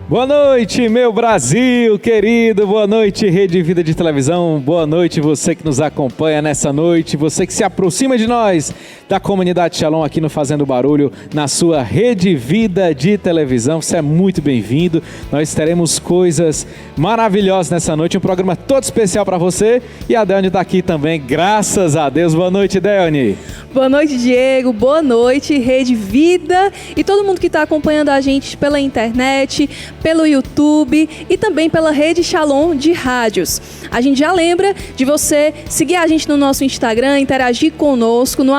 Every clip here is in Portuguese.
Boa noite, meu Brasil querido, boa noite, Rede Vida de Televisão, boa noite você que nos acompanha nessa noite, você que se aproxima de nós, da comunidade Shalom aqui no Fazendo Barulho, na sua Rede Vida de Televisão, você é muito bem-vindo, nós teremos coisas maravilhosas nessa noite, um programa todo especial para você e a Deone está aqui também, graças a Deus, boa noite, Deone. Boa noite, Diego, boa noite, Rede Vida e todo mundo que está acompanhando a gente pela internet, pelo YouTube e também pela Rede Shalom de rádios. A gente já lembra de você seguir a gente no nosso Instagram, interagir conosco no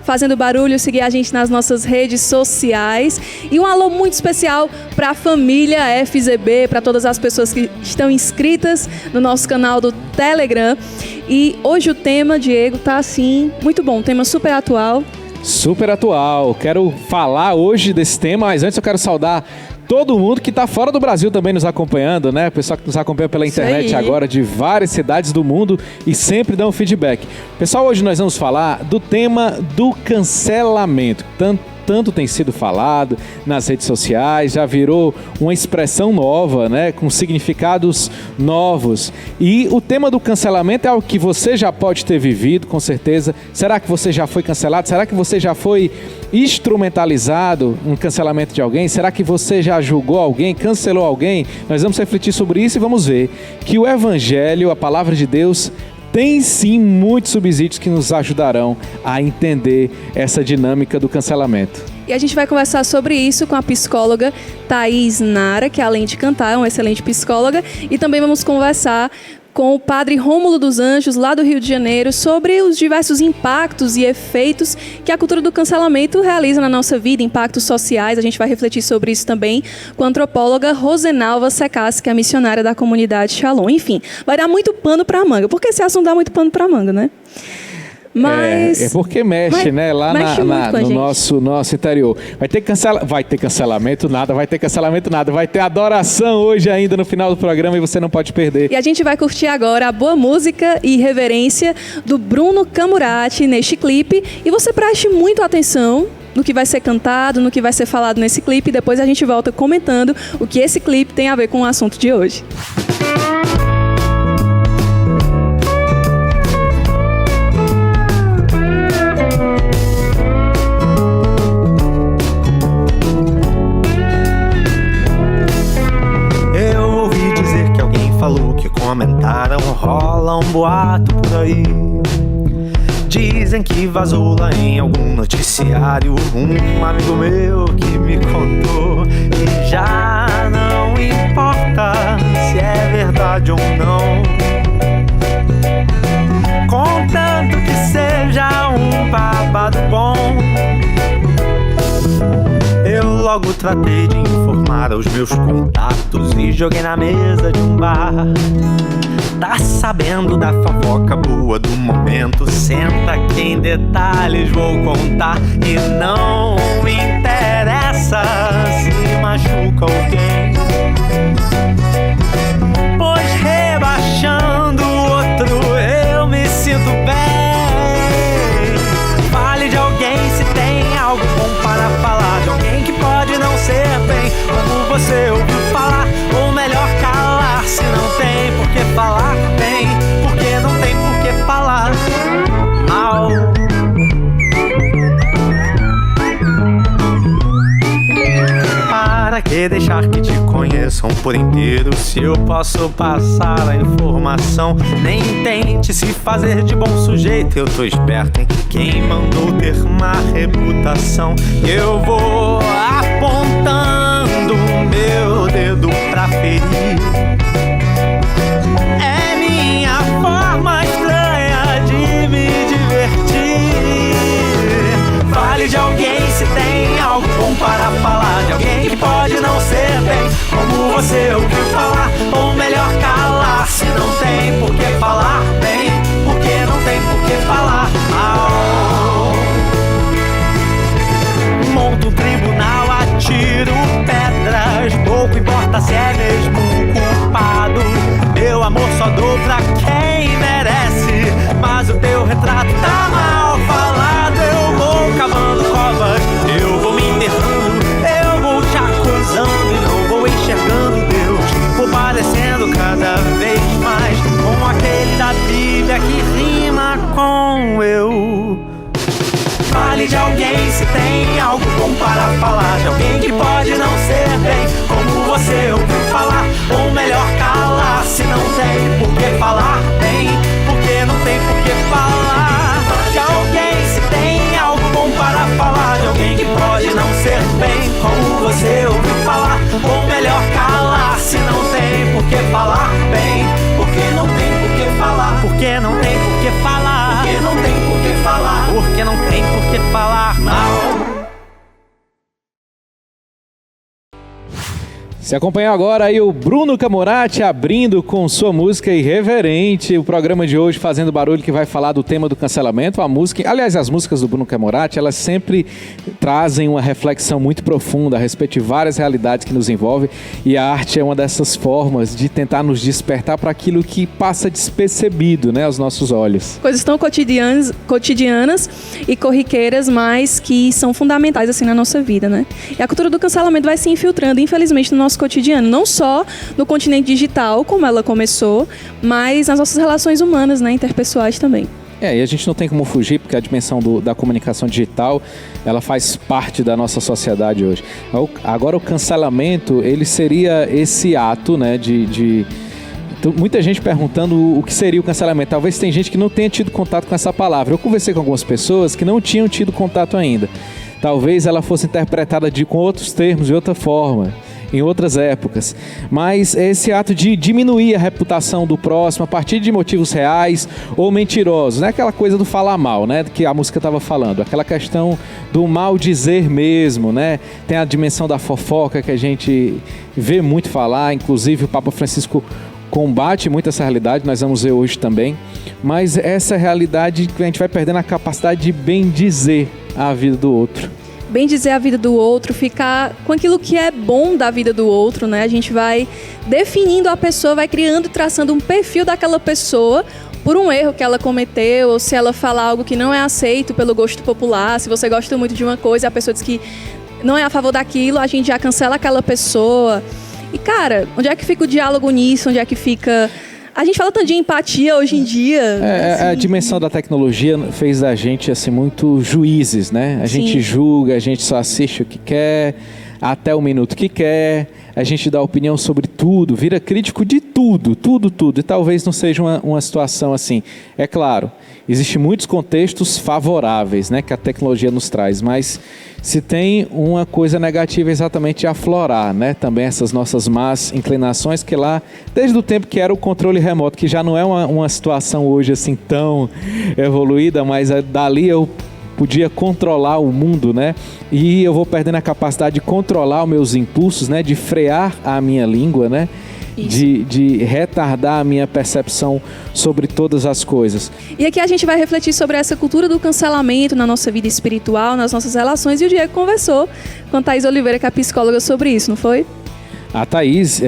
@Fazendo Barulho, seguir a gente nas nossas redes sociais. E um alô muito especial para a família FZB, para todas as pessoas que estão inscritas no nosso canal do Telegram. E hoje o tema, Diego, tá assim, muito bom, um tema super atual. Super atual, quero falar hoje desse tema, mas antes eu quero saudar todo mundo que está fora do Brasil também nos acompanhando, né? O pessoal que nos acompanha pela internet agora de várias cidades do mundo e sempre dá um feedback. Pessoal, hoje nós vamos falar do tema do cancelamento. Tanto tem sido falado nas redes sociais, já virou uma expressão nova, né, com significados novos. E o tema do cancelamento é algo que você já pode ter vivido, com certeza. Será que você já foi cancelado? Será que você já foi instrumentalizado um cancelamento de alguém? Será que você já julgou alguém, cancelou alguém? Nós vamos refletir sobre isso e vamos ver que o Evangelho, a Palavra de Deus, tem sim muitos subsídios que nos ajudarão a entender essa dinâmica do cancelamento. E a gente vai conversar sobre isso com a psicóloga Thaís Nara, que além de cantar é uma excelente psicóloga, e também vamos conversar com o padre Rômulo dos Anjos, lá do Rio de Janeiro, sobre os diversos impactos e efeitos que a cultura do cancelamento realiza na nossa vida, impactos sociais. A gente vai refletir sobre isso também com a antropóloga Rosenalva Secassi, que é a missionária da comunidade Shalom. Enfim, vai dar muito pano para manga, porque esse assunto dá muito pano para manga, né? Mas é porque mexe, né? Lá no nosso interior. Vai ter cancelamento nada, vai ter adoração hoje ainda no final do programa e você não pode perder. E a gente vai curtir agora a boa música e reverência do Bruno Camurati neste clipe. E você preste muito atenção no que vai ser cantado, no que vai ser falado nesse clipe. E depois a gente volta comentando o que esse clipe tem a ver com o assunto de hoje. Falou que comentaram, rola um boato por aí. Dizem que vazou lá em algum noticiário um amigo meu que me contou. E já não importa se é verdade ou não, contanto que seja um babado bom. Eu logo tratei de informar aos meus contatos e joguei na mesa de um bar. Tá sabendo da fofoca boa do momento? Senta que em detalhes vou contar. E não interessa se machuca alguém, pois rebaixando o outro eu me sinto bem. Fale de alguém se tem algo bom para falar, de alguém que pode não ser bem como você ouviu falar, ou melhor calar se não tem por que falar bem, porque não tem por que falar mal. Para que deixar que te conheçam por inteiro, se eu posso passar a informação? Nem tente se fazer de bom sujeito, eu tô esperto em quem mandou ter má reputação. Eu vou apontando o meu dedo pra ferir. É minha forma estranha de me divertir. Fale de alguém se tem algo bom para falar, de alguém que pode não ser bem como você ouviu falar, ou melhor calar se não tem por que falar bem, porque não tem por que falar mal. Monto um tribunal, atiro pedras, pouco importa se é mesmo culpado. Meu amor só dou pra quem merece, mas o teu retrato tá mal falado. Eu vou cavando covas, eu vou me enterrando, eu vou te acusando e não vou enxergar para falar de alguém que pode não ser bem como você ouviu falar, ou melhor calar se não tem por que falar bem, porque não tem por que falar de alguém. Se tem algo bom para falar de alguém que pode não ser bem como você ouviu falar, ou melhor calar se não tem por que falar bem, porque não tem por que falar, porque não tem por que falar, porque não tem por que falar, porque não tem por que falar mal. Você acompanhou agora aí o Bruno Camorati abrindo com sua música Irreverente, o programa de hoje Fazendo Barulho, que vai falar do tema do cancelamento. A música, aliás, as músicas do Bruno Camorati, elas sempre trazem uma reflexão muito profunda a respeito de várias realidades que nos envolvem, e a arte é uma dessas formas de tentar nos despertar para aquilo que passa despercebido, né, aos nossos olhos. Coisas tão cotidianas e corriqueiras, mas que são fundamentais assim na nossa vida, né? E a cultura do cancelamento vai se infiltrando, infelizmente, no nosso cotidiano, não só no continente digital, como ela começou, mas nas nossas relações humanas, né, interpessoais também. E a gente não tem como fugir, porque a dimensão da comunicação digital, ela faz parte da nossa sociedade hoje. Agora, o cancelamento, ele seria esse ato, né, Então, muita gente perguntando o que seria o cancelamento. Talvez tem gente que não tenha tido contato com essa palavra. Eu conversei com algumas pessoas que não tinham tido contato ainda. Talvez ela fosse interpretada com outros termos, de outra forma, em outras épocas, mas é esse ato de diminuir a reputação do próximo a partir de motivos reais ou mentirosos, não é aquela coisa do falar mal, né, que a música estava falando, aquela questão do mal dizer mesmo, né, tem a dimensão da fofoca que a gente vê muito falar, inclusive o Papa Francisco combate muito essa realidade, nós vamos ver hoje também, mas essa realidade que a gente vai perdendo a capacidade de bem dizer a vida do outro. Bem dizer a vida do outro, ficar com aquilo que é bom da vida do outro, né? A gente vai definindo a pessoa, vai criando, traçando um perfil daquela pessoa por um erro que ela cometeu, ou se ela falar algo que não é aceito pelo gosto popular, se você gosta muito de uma coisa e a pessoa diz que não é a favor daquilo, a gente já cancela aquela pessoa. E, cara, onde é que fica o diálogo nisso? Onde é que fica... A gente fala tanto de empatia hoje em dia. Assim. A dimensão da tecnologia fez da gente assim, muito juízes, né? A gente julga, a gente só assiste o que quer, até o minuto que quer, a gente dá opinião sobre tudo, vira crítico de tudo. E talvez não seja uma situação assim. É claro, existem muitos contextos favoráveis, né, que a tecnologia nos traz, mas se tem uma coisa negativa exatamente aflorar, né, também essas nossas más inclinações, que lá, desde o tempo que era o controle remoto, que já não é uma situação hoje assim tão evoluída, mas dali eu podia controlar o mundo, né? E eu vou perdendo a capacidade de controlar os meus impulsos, né? De frear a minha língua, né? De retardar a minha percepção sobre todas as coisas. E aqui a gente vai refletir sobre essa cultura do cancelamento na nossa vida espiritual, nas nossas relações, e o Diego conversou com a Thaís Oliveira, que é psicóloga, sobre isso, não foi? A Thaís,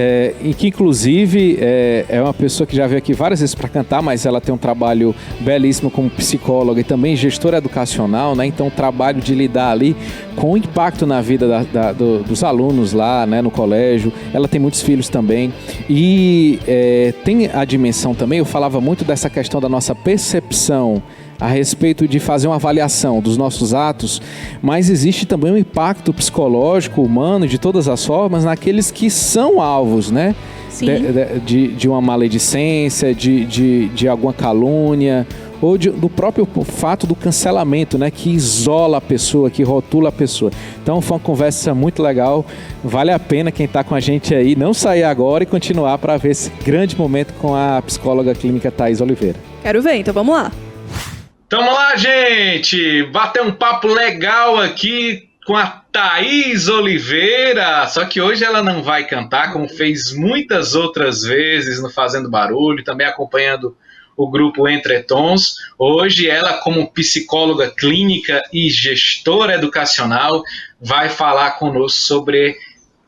e que inclusive é uma pessoa que já veio aqui várias vezes para cantar, mas ela tem um trabalho belíssimo como psicóloga e também gestora educacional, né? Então o trabalho de lidar ali com o impacto na vida dos alunos lá, né, no colégio. Ela tem muitos filhos também e tem a dimensão também, eu falava muito dessa questão da nossa percepção a respeito de fazer uma avaliação dos nossos atos, mas existe também um impacto psicológico, humano, de todas as formas, naqueles que são alvos, né? De uma maledicência, de alguma calúnia, ou do próprio fato do cancelamento, né? Que isola a pessoa, que rotula a pessoa. Então foi uma conversa muito legal, vale a pena quem está com a gente aí não sair agora e continuar para ver esse grande momento com a psicóloga clínica Thaís Oliveira. Quero ver, então vamos lá. Tamo lá, gente! Bater um papo legal aqui com a Thaís Oliveira. Só que hoje ela não vai cantar, como fez muitas outras vezes no Fazendo Barulho, também acompanhando o grupo Entre Tons. Hoje ela, como psicóloga clínica e gestora educacional, vai falar conosco sobre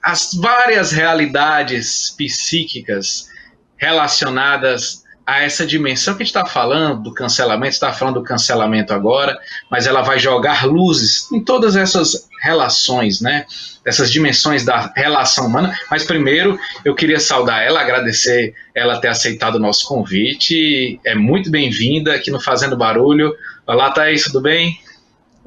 as várias realidades psíquicas relacionadas a essa dimensão que a gente está falando do cancelamento, está falando do cancelamento agora, mas ela vai jogar luzes em todas essas relações, né? Essas dimensões da relação humana. Mas primeiro eu queria saudar ela, agradecer ela ter aceitado o nosso convite. É muito bem-vinda aqui no Fazendo Barulho. Olá, Thaís, tudo bem?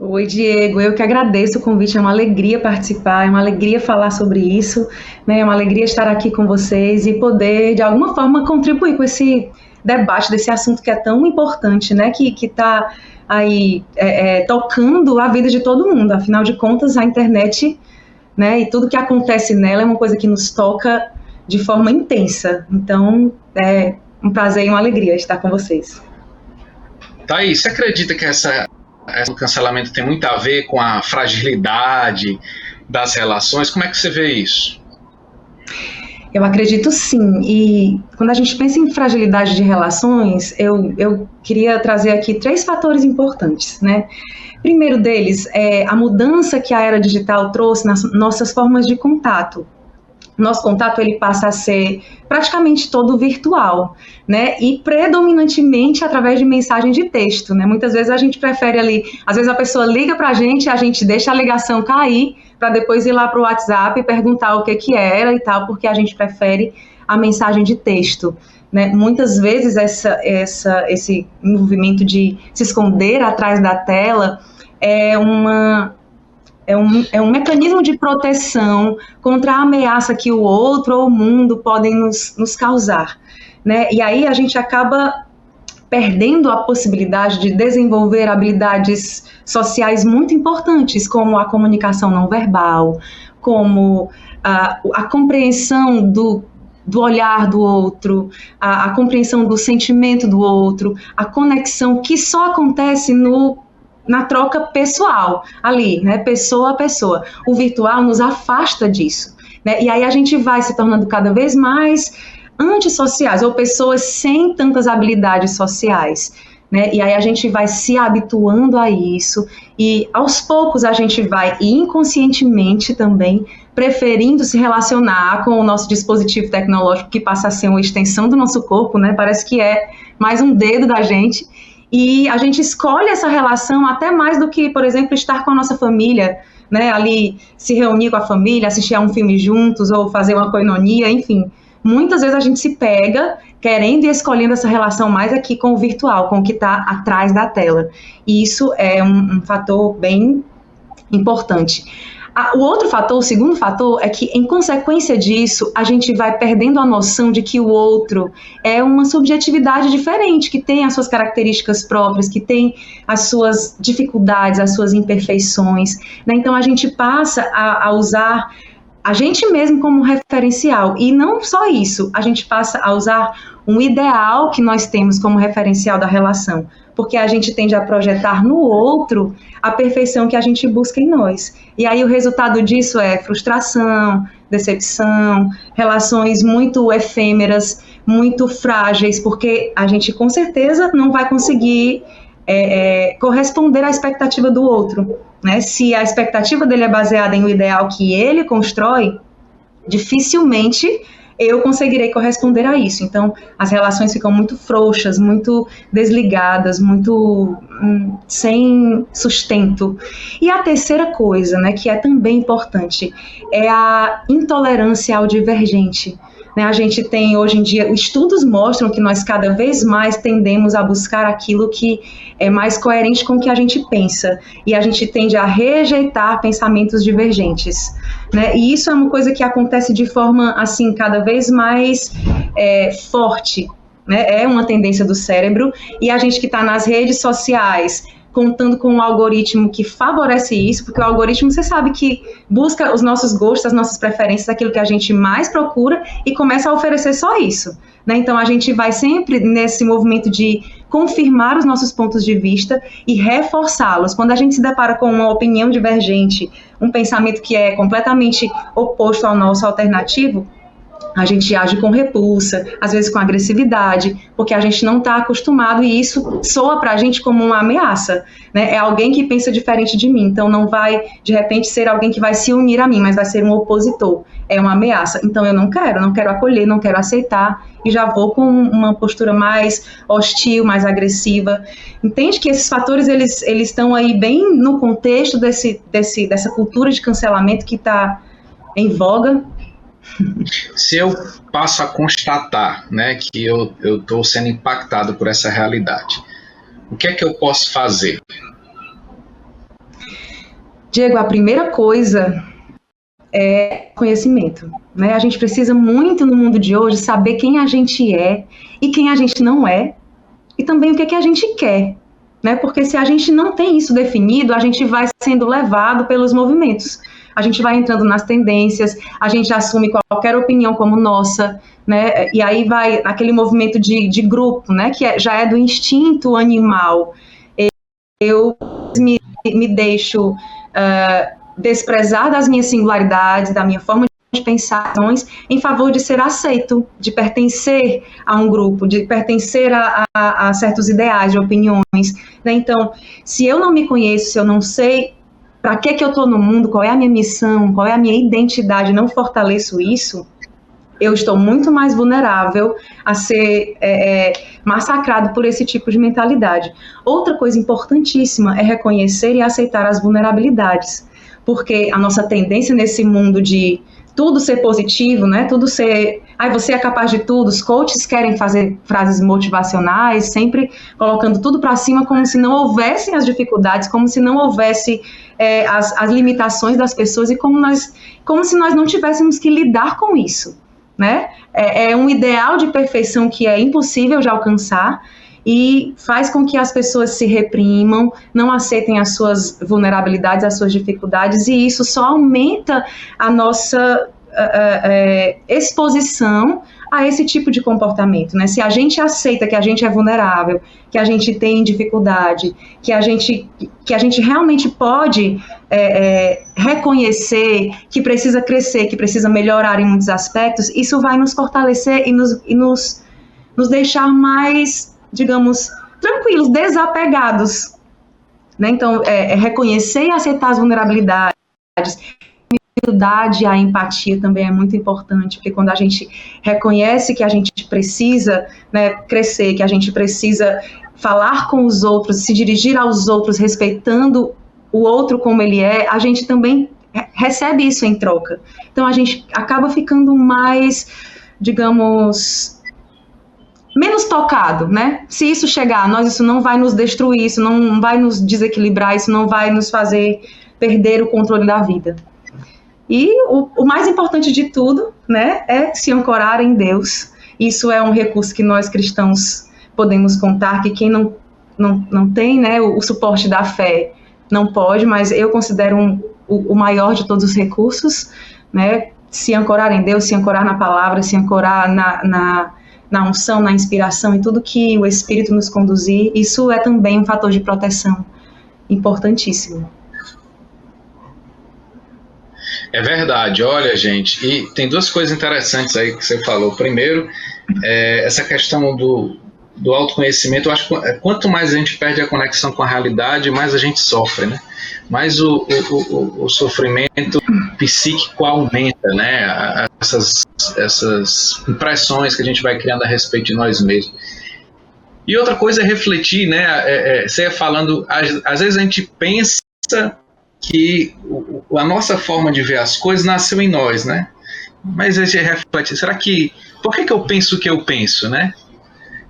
Oi, Diego, eu que agradeço o convite, é uma alegria participar, é uma alegria falar sobre isso, né? É uma alegria estar aqui com vocês e poder, de alguma forma, contribuir com esse debate desse assunto que é tão importante, né? Que está aí tocando a vida de todo mundo. Afinal de contas, a internet, né? E tudo que acontece nela é uma coisa que nos toca de forma intensa. Então, é um prazer e uma alegria estar com vocês. Thaís, você acredita que o cancelamento tem muito a ver com a fragilidade das relações? Como é que você vê isso? Eu acredito sim, e quando a gente pensa em fragilidade de relações, eu queria trazer aqui 3 fatores importantes, né? Primeiro deles é a mudança que a era digital trouxe nas nossas formas de contato. Nosso contato ele passa a ser praticamente todo virtual, né? E predominantemente através de mensagem de texto, né? Muitas vezes a gente prefere ali, às vezes a pessoa liga pra gente, a gente deixa a ligação cair para depois ir lá pro WhatsApp e perguntar o que era e tal, porque a gente prefere a mensagem de texto, né? Muitas vezes esse movimento de se esconder atrás da tela é um mecanismo de proteção contra a ameaça que o outro ou o mundo podem nos causar, né? E aí a gente acaba perdendo a possibilidade de desenvolver habilidades sociais muito importantes, como a comunicação não verbal, como a compreensão do olhar do outro, a compreensão do sentimento do outro, a conexão que só acontece na troca pessoal, ali, né, pessoa a pessoa. O virtual nos afasta disso, né, e aí a gente vai se tornando cada vez mais antissociais, ou pessoas sem tantas habilidades sociais, né, e aí a gente vai se habituando a isso, e aos poucos a gente vai inconscientemente também preferindo se relacionar com o nosso dispositivo tecnológico, que passa a ser uma extensão do nosso corpo, né, parece que é mais um dedo da gente. E a gente escolhe essa relação até mais do que, por exemplo, estar com a nossa família, né, ali se reunir com a família, assistir a um filme juntos ou fazer uma koinonia, enfim. Muitas vezes a gente se pega querendo e escolhendo essa relação mais aqui com o virtual, com o que está atrás da tela. E isso é um fator bem importante. O outro fator, o segundo fator, é que, em consequência disso, a gente vai perdendo a noção de que o outro é uma subjetividade diferente, que tem as suas características próprias, que tem as suas dificuldades, as suas imperfeições, né? Então, a gente passa a usar a gente mesmo como referencial. E não só isso, a gente passa a usar um ideal que nós temos como referencial da relação, porque a gente tende a projetar no outro a perfeição que a gente busca em nós. E aí o resultado disso é frustração, decepção, relações muito efêmeras, muito frágeis, porque a gente com certeza não vai conseguir corresponder à expectativa do outro, né? Se a expectativa dele é baseada em um ideal que ele constrói, dificilmente eu conseguirei corresponder a isso. Então, as relações ficam muito frouxas, muito desligadas, muito sem sustento. E a terceira coisa, né, que é também importante, é a intolerância ao divergente. Né, a gente tem, hoje em dia, estudos mostram que nós cada vez mais tendemos a buscar aquilo que é mais coerente com o que a gente pensa, e a gente tende a rejeitar pensamentos divergentes. Né, e isso é uma coisa que acontece de forma, assim, cada vez mais forte, né, é uma tendência do cérebro, e a gente que está nas redes sociais, contando com um algoritmo que favorece isso, porque o algoritmo, você sabe que busca os nossos gostos, as nossas preferências, aquilo que a gente mais procura, e começa a oferecer só isso. Né? Então, a gente vai sempre nesse movimento de confirmar os nossos pontos de vista e reforçá-los. Quando a gente se depara com uma opinião divergente, um pensamento que é completamente oposto ao nosso alternativo, a gente age com repulsa, às vezes com agressividade, porque a gente não está acostumado, e isso soa para a gente como uma ameaça, né? É alguém que pensa diferente de mim, então não vai, de repente, ser alguém que vai se unir a mim, mas vai ser um opositor, é uma ameaça. Então eu não quero acolher, não quero aceitar, e já vou com uma postura mais hostil, mais agressiva. Entende que esses fatores, eles estão aí bem no contexto dessa cultura de cancelamento que está em voga. Se eu passo a constatar, né, que eu estou sendo impactado por essa realidade, o que é que eu posso fazer? Diego, a primeira coisa é conhecimento, né? A gente precisa muito no mundo de hoje saber quem a gente é e quem a gente não é, e também o que a gente quer, né? Porque se a gente não tem isso definido, a gente vai sendo levado pelos movimentos. A gente vai entrando nas tendências, a gente assume qualquer opinião como nossa, né? E aí vai aquele movimento de grupo, né? Que já é do instinto animal. Eu me deixo desprezar das minhas singularidades, da minha forma de pensar, em favor de ser aceito, de pertencer a um grupo, de pertencer a certos ideais, de opiniões, né? Então, se eu não me conheço, se eu não sei para que eu estou no mundo, qual é a minha missão, qual é a minha identidade, não fortaleço isso, eu estou muito mais vulnerável a ser massacrado por esse tipo de mentalidade. Outra coisa importantíssima é reconhecer e aceitar as vulnerabilidades, porque a nossa tendência nesse mundo de tudo ser positivo, né? Tudo ser, você é capaz de tudo. Os coaches querem fazer frases motivacionais, sempre colocando tudo para cima, como se não houvessem as dificuldades, como se não houvesse as limitações das pessoas e como se nós não tivéssemos que lidar com isso, né? É um ideal de perfeição que é impossível de alcançar e faz com que as pessoas se reprimam, não aceitem as suas vulnerabilidades, as suas dificuldades, e isso só aumenta a nossa exposição a esse tipo de comportamento, né? Se a gente aceita que a gente é vulnerável, que a gente tem dificuldade, que a gente realmente pode reconhecer que precisa crescer, que precisa melhorar em muitos aspectos, isso vai nos fortalecer e nos deixar mais, digamos, tranquilos, desapegados, né? Então, reconhecer e aceitar as vulnerabilidades. A humildade, a empatia também é muito importante, porque quando a gente reconhece que a gente precisa, né, crescer, que a gente precisa falar com os outros, se dirigir aos outros, respeitando o outro como ele é, a gente também recebe isso em troca. Então, a gente acaba ficando mais, digamos, menos tocado, né? Se isso chegar a nós, isso não vai nos destruir, isso não vai nos desequilibrar, isso não vai nos fazer perder o controle da vida. E o mais importante de tudo, né, é se ancorar em Deus. Isso é um recurso que nós cristãos podemos contar, que quem não tem, né, o suporte da fé não pode, mas eu considero o maior de todos os recursos, né, se ancorar em Deus, se ancorar na palavra, se ancorar na unção, na inspiração e tudo que o Espírito nos conduzir. Isso é também um fator de proteção importantíssimo. É verdade, olha, gente, e tem duas coisas interessantes aí que você falou. Primeiro, essa questão do autoconhecimento. Eu acho que quanto mais a gente perde a conexão com a realidade, mais a gente sofre, né? Mais o sofrimento psíquico aumenta, né? Essas impressões que a gente vai criando a respeito de nós mesmos. E outra coisa é refletir, né? Você ia falando, às vezes a gente pensa que a nossa forma de ver as coisas nasceu em nós, né? Mas a gente reflete, por que eu penso o que eu penso, né?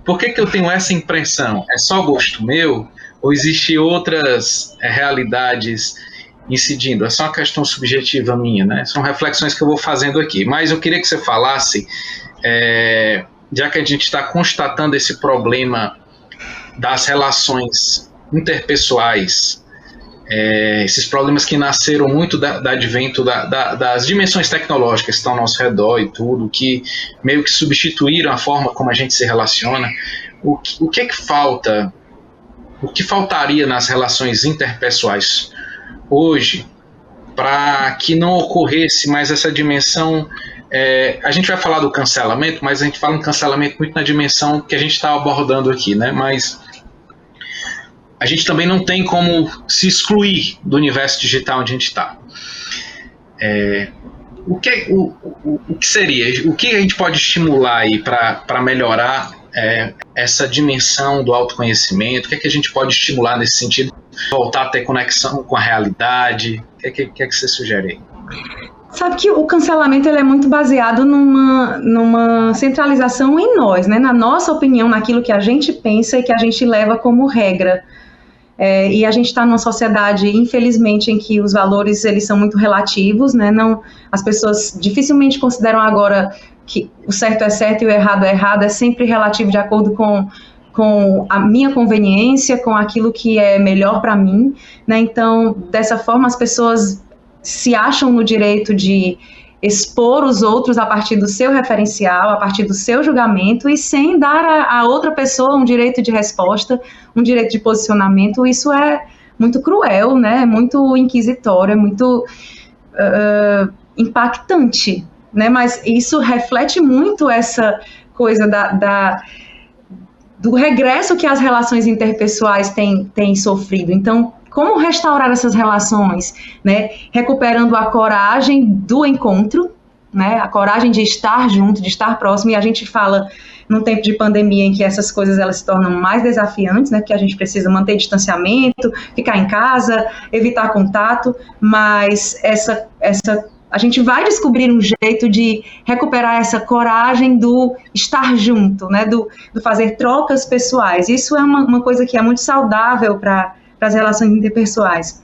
Por que eu tenho essa impressão? É só gosto meu? Ou existem outras realidades incidindo? É só uma questão subjetiva minha, né? São reflexões que eu vou fazendo aqui. Mas eu queria que você falasse, já que a gente está constatando esse problema das relações interpessoais, esses problemas que nasceram muito do advento das dimensões tecnológicas que estão ao nosso redor e tudo, que meio que substituíram a forma como a gente se relaciona. O que é que falta? O que faltaria nas relações interpessoais hoje para que não ocorresse mais essa dimensão? A gente vai falar do cancelamento, mas a gente fala em cancelamento muito na dimensão que a gente está abordando aqui, né? Mas a gente também não tem como se excluir do universo digital onde a gente está. O que seria? O que a gente pode estimular aí para melhorar essa dimensão do autoconhecimento? O que a gente pode estimular nesse sentido? Voltar a ter conexão com a realidade? O que você sugere aí? Sabe que o cancelamento ele é muito baseado numa centralização em nós, né? Na nossa opinião, naquilo que a gente pensa e que a gente leva como regra. E a gente está numa sociedade, infelizmente, em que os valores eles são muito relativos, né? Não, as pessoas dificilmente consideram agora que o certo é certo e o errado é errado, é sempre relativo de acordo com a minha conveniência, com aquilo que é melhor para mim, né? Então, dessa forma, as pessoas se acham no direito de expor os outros a partir do seu referencial, a partir do seu julgamento, e sem dar a outra pessoa um direito de resposta, um direito de posicionamento. Isso é muito cruel, né? É muito inquisitório, é muito impactante, né? Mas isso reflete muito essa coisa do regresso que as relações interpessoais têm sofrido. Então, como restaurar essas relações, né? Recuperando a coragem do encontro, né? A coragem de estar junto, de estar próximo. E a gente fala num tempo de pandemia em que essas coisas elas se tornam mais desafiantes, né? Porque a gente precisa manter distanciamento, ficar em casa, evitar contato, mas a gente vai descobrir um jeito de recuperar essa coragem do estar junto, né? Do fazer trocas pessoais. Isso é uma coisa que é muito saudável para as relações interpessoais.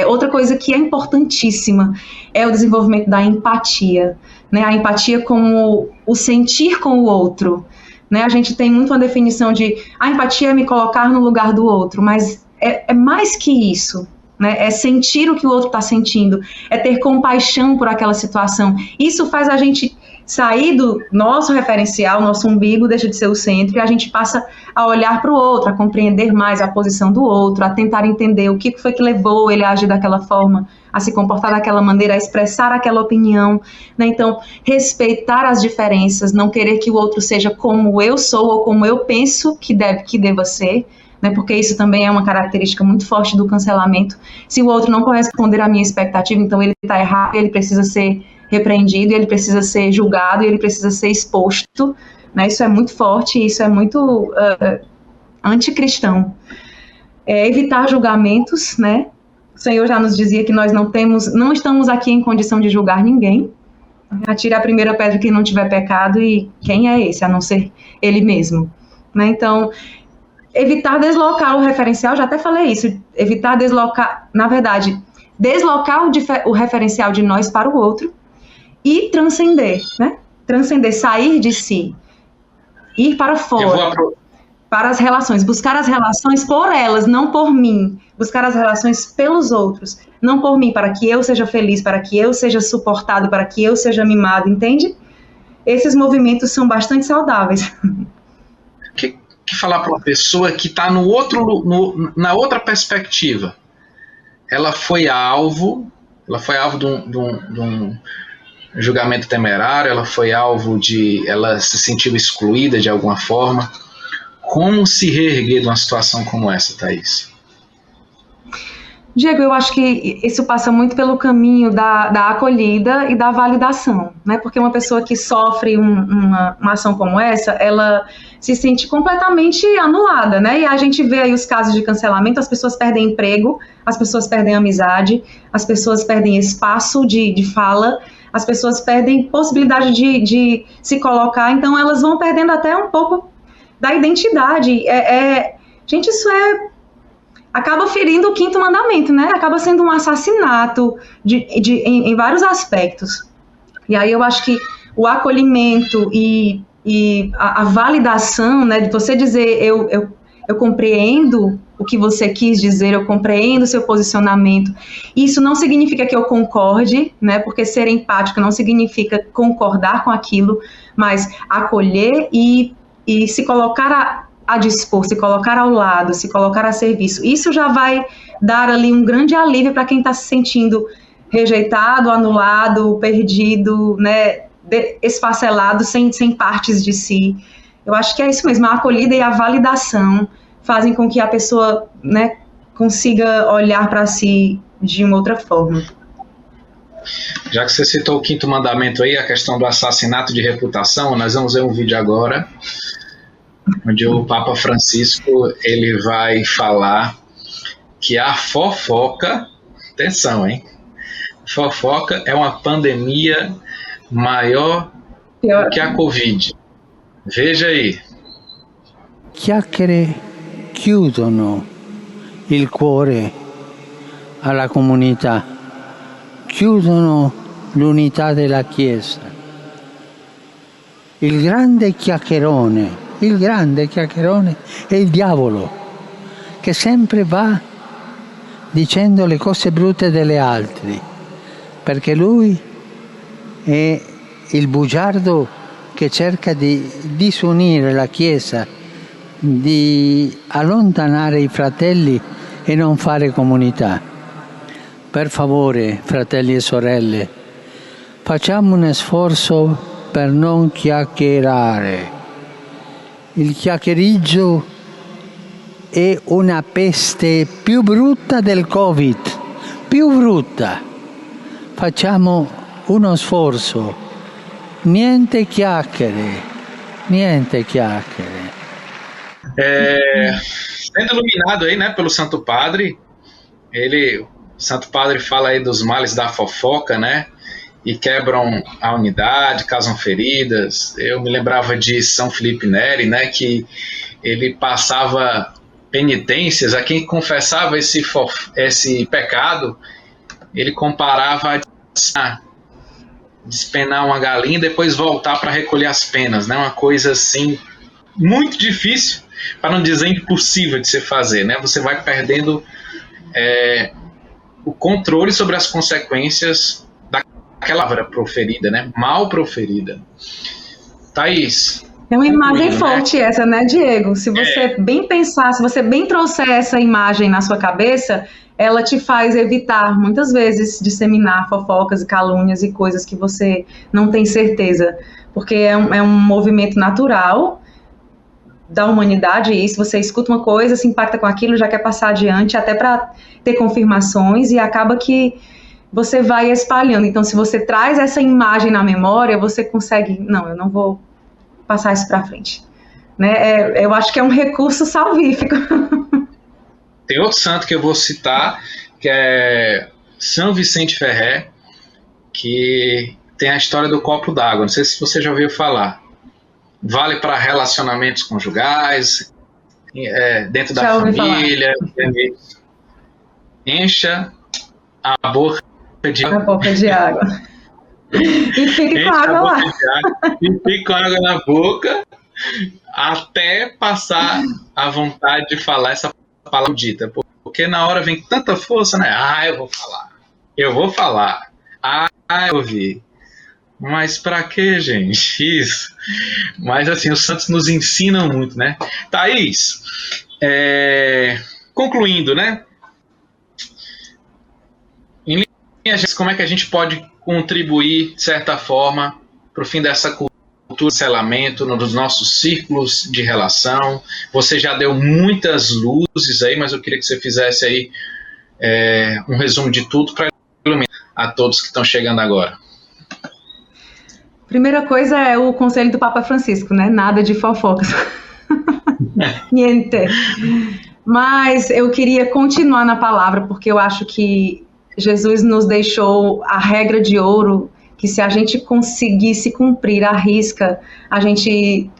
Outra coisa que é importantíssima é o desenvolvimento da empatia, né? A empatia como o sentir com o outro, né? A gente tem muito uma definição de a empatia é me colocar no lugar do outro, mas é mais que isso, né? É sentir o que o outro está sentindo, é ter compaixão por aquela situação. Isso faz a gente sair do nosso referencial, nosso umbigo deixa de ser o centro, e a gente passa a olhar para o outro, a compreender mais a posição do outro, a tentar entender o que foi que levou ele a agir daquela forma, a se comportar daquela maneira, a expressar aquela opinião, né? Então, respeitar as diferenças, não querer que o outro seja como eu sou ou como eu penso que deva ser, né? Porque isso também é uma característica muito forte do cancelamento. Se o outro não corresponder à minha expectativa, então ele está errado, ele precisa ser repreendido, ele precisa ser julgado, ele precisa ser exposto, né? Isso é muito forte, isso é muito anticristão. Evitar julgamentos, né? O Senhor já nos dizia que nós não estamos aqui em condição de julgar ninguém. Atire a primeira pedra que não tiver pecado, e quem é esse, a não ser ele mesmo, né? Então, evitar deslocar o referencial, já até falei isso, evitar deslocar, na verdade, deslocar o referencial de nós para o outro, e transcender, né? Transcender, sair de si, ir para fora, para as relações, buscar as relações por elas, não por mim, buscar as relações pelos outros, não por mim, para que eu seja feliz, para que eu seja suportado, para que eu seja mimado, entende? Esses movimentos são bastante saudáveis. Que falar para uma pessoa que está na outra perspectiva? Ela foi alvo de um julgamento temerário, ela foi alvo ela se sentiu excluída de alguma forma. Como se reerguer de uma situação como essa, Thaís? Diego, eu acho que isso passa muito pelo caminho da acolhida e da validação, né? Porque uma pessoa que sofre uma ação como essa, ela se sente completamente anulada, né? E a gente vê aí os casos de cancelamento, as pessoas perdem emprego, as pessoas perdem amizade, as pessoas perdem espaço de fala, as pessoas perdem possibilidade de se colocar, então elas vão perdendo até um pouco da identidade. Gente, isso acaba ferindo o 5º mandamento, né? Acaba sendo um assassinato em vários aspectos. E aí eu acho que o acolhimento e a validação, né? De você dizer, eu compreendo o que você quis dizer, eu compreendo o seu posicionamento. Isso não significa que eu concorde, né? Porque ser empático não significa concordar com aquilo, mas acolher e se colocar a dispor, se colocar ao lado, se colocar a serviço. Isso já vai dar ali um grande alívio para quem está se sentindo rejeitado, anulado, perdido, né, esfacelado, sem partes de si. Eu acho que é isso mesmo, a acolhida e a validação fazem com que a pessoa, né, consiga olhar para si de uma outra forma. Já que você citou o 5º mandamento aí, a questão do assassinato de reputação, nós vamos ver um vídeo agora onde o Papa Francisco ele vai falar que a fofoca, atenção, hein? Fofoca é uma pandemia maior do que a Covid. Veja aí. Chiacchiere chiudono, il cuore alla comunità, chiudono l'unità della Chiesa. Il grande chiacchierone è il diavolo, che sempre va dicendo le cose brutte delle altre, perché lui è il bugiardo che cerca di disunire la Chiesa, di allontanare i fratelli e non fare comunità. Per favore, fratelli e sorelle, facciamo un sforzo per non chiacchierare. Il chiacchieriggio è una peste più brutta del Covid, più brutta. Facciamo uno sforzo, niente chiacchiere. Sendo iluminado aí, né, pelo Santo Padre, o Santo Padre fala aí dos males da fofoca, né, e quebram a unidade, causam feridas. Eu me lembrava de São Felipe Neri, né, que ele passava penitências a quem confessava esse pecado. Ele comparava a despenar uma galinha e depois voltar para recolher as penas, né, uma coisa assim muito difícil, para não dizer impossível de se fazer, né? Você vai perdendo o controle sobre as consequências daquela palavra proferida, né? Mal proferida. Thaís. É uma imagem forte, né? Essa, né, Diego? Se você bem pensar, se você bem trouxer essa imagem na sua cabeça, ela te faz evitar, muitas vezes, disseminar fofocas e calúnias e coisas que você não tem certeza. Porque é um movimento natural da humanidade, e se você escuta uma coisa, se impacta com aquilo, já quer passar adiante, até para ter confirmações, e acaba que você vai espalhando. Então, se você traz essa imagem na memória, você consegue, não, eu não vou passar isso para frente. Né? Eu acho que é um recurso salvífico. Tem outro santo que eu vou citar, que é São Vicente Ferrer, que tem a história do copo d'água. Não sei se você já ouviu falar. Vale para relacionamentos conjugais, dentro da família. Encha a boca de água. E fique com água lá. E fique com água na boca até passar a vontade de falar essa palavra dita. Porque na hora vem tanta força, né? Eu vou falar. Eu ouvi. Mas pra que, gente? Isso. Mas assim, os santos nos ensinam muito, né? Thaís, concluindo, né? Em linhas, como é que a gente pode contribuir, de certa forma, para o fim dessa cultura de cancelamento nos nossos círculos de relação? Você já deu muitas luzes aí, mas eu queria que você fizesse aí um resumo de tudo para iluminar a todos que estão chegando agora. Primeira coisa é o conselho do Papa Francisco, né? Nada de fofocas. Niente. Mas eu queria continuar na palavra, porque eu acho que Jesus nos deixou a regra de ouro, que se a gente conseguisse cumprir à risca, a gente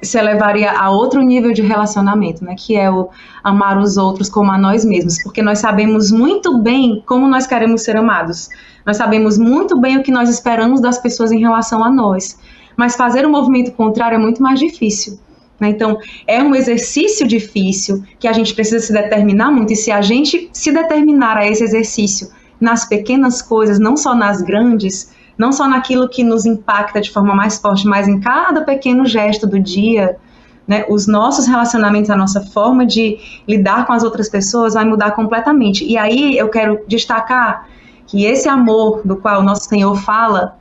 se elevaria a outro nível de relacionamento, né? Que é o amar os outros como a nós mesmos, porque nós sabemos muito bem como nós queremos ser amados. Nós sabemos muito bem o que nós esperamos das pessoas em relação a nós, mas fazer o movimento contrário é muito mais difícil, né? Então, é um exercício difícil que a gente precisa se determinar muito, e se a gente se determinar a esse exercício nas pequenas coisas, não só nas grandes, não só naquilo que nos impacta de forma mais forte, mas em cada pequeno gesto do dia, né, os nossos relacionamentos, a nossa forma de lidar com as outras pessoas vai mudar completamente. E aí eu quero destacar que esse amor do qual o nosso Senhor fala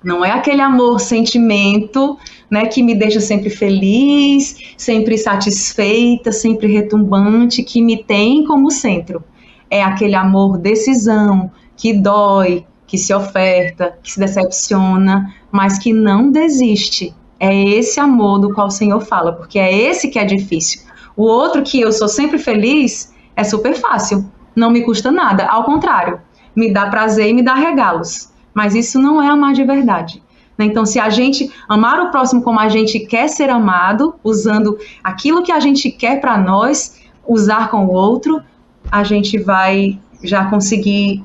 não é aquele amor sentimento, né, que me deixa sempre feliz, sempre satisfeita, sempre retumbante, que me tem como centro. É aquele amor decisão, que dói, que se oferta, que se decepciona, mas que não desiste. É esse amor do qual o Senhor fala, porque é esse que é difícil. O outro, que eu sou sempre feliz, é super fácil, não me custa nada, ao contrário, me dá prazer e me dá regalos, mas isso não é amar de verdade. Então, se a gente amar o próximo como a gente quer ser amado, usando aquilo que a gente quer para nós, usar com o outro, a gente vai já conseguir,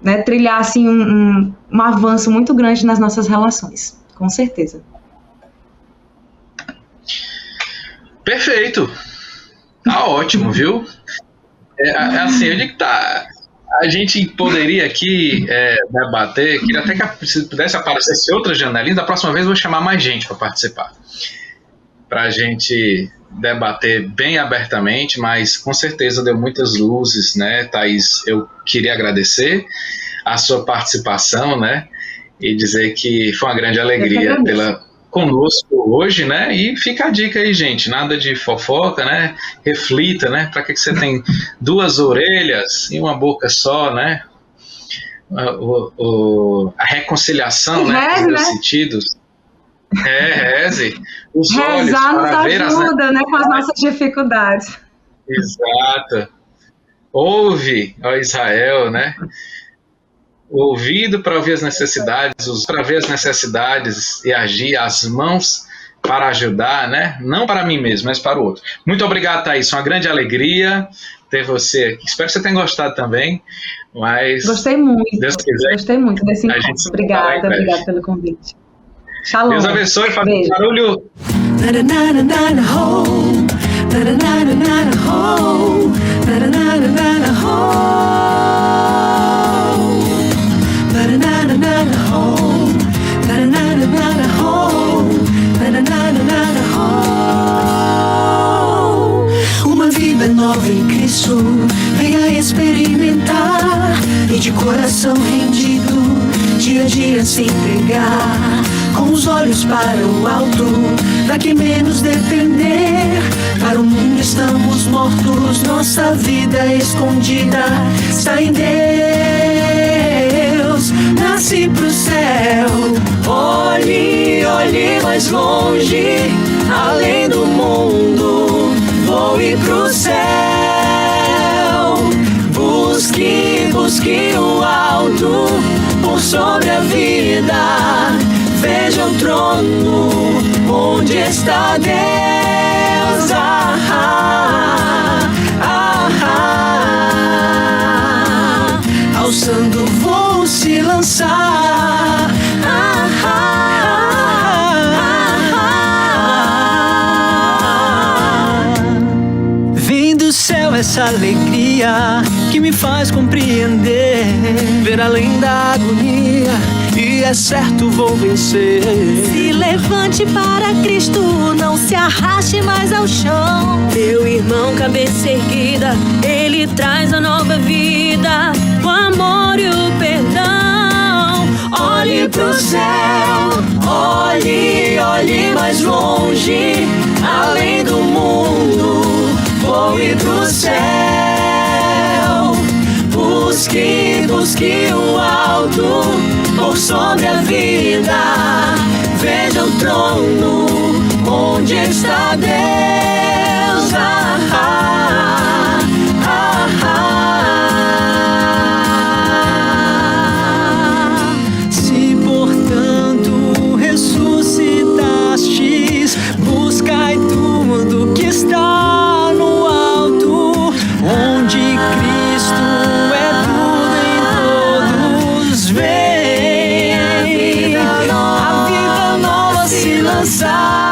né, trilhar assim, um avanço muito grande nas nossas relações, com certeza. Perfeito. Tá ótimo, viu? Assim, eu digo que tá. A gente poderia aqui debater, queria até que se pudesse aparecer outra janelinha, da próxima vez eu vou chamar mais gente para participar, para a gente debater bem abertamente, mas com certeza deu muitas luzes, né, Thaís? Eu queria agradecer a sua participação, né, e dizer que foi uma grande alegria tê-la conosco hoje, né? E fica a dica aí, gente, nada de fofoca, né? Reflita, né? Para que você tem duas orelhas e uma boca só, né? A reconciliação, né? Com os meus sentidos. Reze. Os olhos rezar para nos ver ajuda, né? Com as nossas dificuldades. Exato. Ouve, ó Israel, né? O ouvido para ouvir as necessidades, os para ver as necessidades e agir, as mãos para ajudar, né? Não para mim mesmo, mas para o outro. Muito obrigado, Thaís. Foi uma grande alegria ter você aqui. Espero que você tenha gostado também. Mas gostei muito. Deus quiser. Gostei muito desse encontro. Obrigada pelo convite. Shalom. Deus abençoe. Faça um barulho. Uma vida nova em Cristo, venha experimentar e de coração rendido, dia a dia se entregar, com os olhos para o alto, pra que menos depender. Para o mundo estamos mortos, nossa vida escondida está em Deus. Nasci pro céu, olhe, olhe mais longe, além do mundo, voe pro céu. Busque, busque o alto, por sobre a vida, veja o trono, onde está Deus. Alçando vou se lançar. Vem do céu essa alegria que me faz compreender, ver além da agonia, e é certo vou vencer. Se levante para Cristo, não se arraste mais ao chão. Meu irmão, cabeça erguida, Ele traz a nova vida, o amor e o perdão. Olhe pro céu, olhe, olhe mais longe, além do mundo, voe pro céu. Busque, busque o alto, por sobre a vida, veja o trono, onde está Deus. Se portanto ressuscitastes, buscai tudo que está no alto, onde Cristo é tudo em todos. Vem a vida nova se lançar.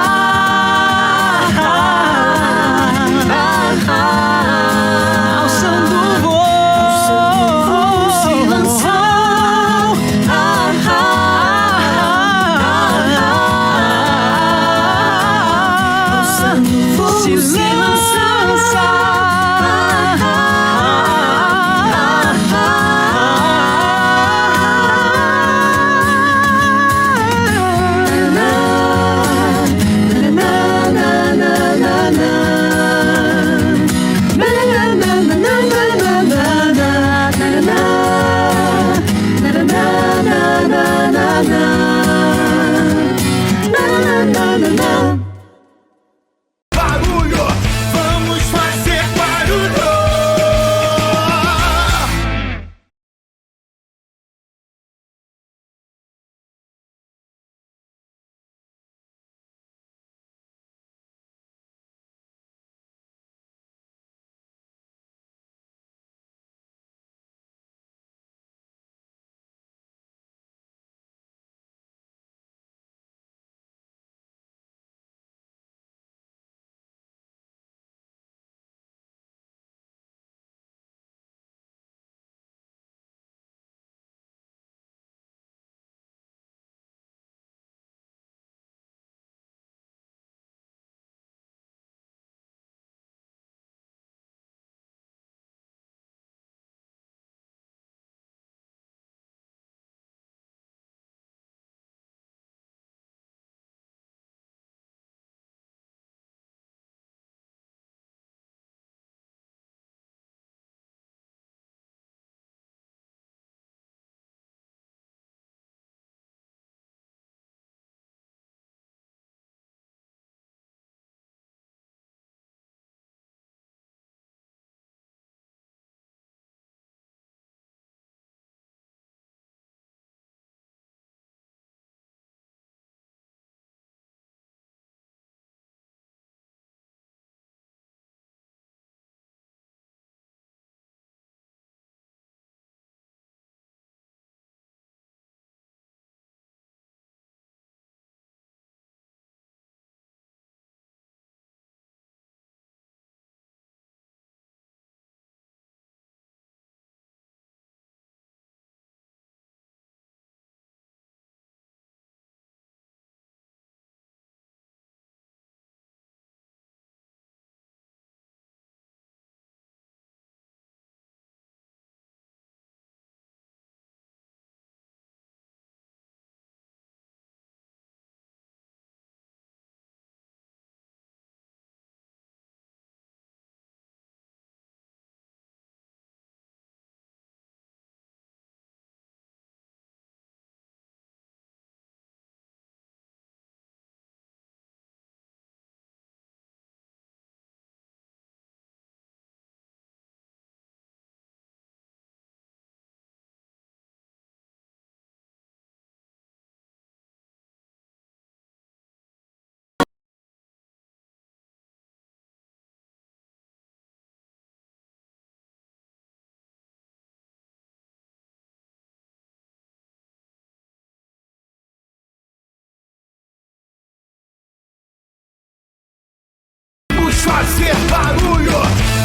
fazer barulho,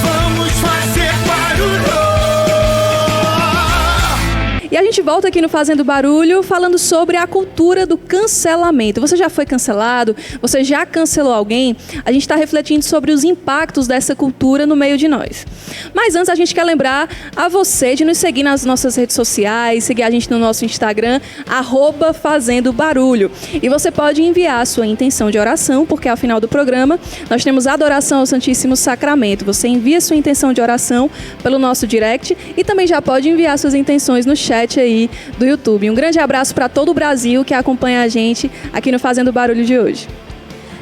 vamos fazer barulho. E a gente volta aqui no Fazendo Barulho falando sobre a cultura do cancelamento. Você já foi cancelado? Você já cancelou alguém? A gente está refletindo sobre os impactos dessa cultura no meio de nós. Mas antes a gente quer lembrar a você de nos seguir nas nossas redes sociais, seguir a gente no nosso Instagram, @FazendoBarulho. E você pode enviar a sua intenção de oração, porque ao final do programa nós temos a adoração ao Santíssimo Sacramento. Você envia sua intenção de oração pelo nosso direct e também já pode enviar suas intenções no chat aí do YouTube. Um grande abraço para todo o Brasil que acompanha a gente aqui no Fazendo Barulho de hoje.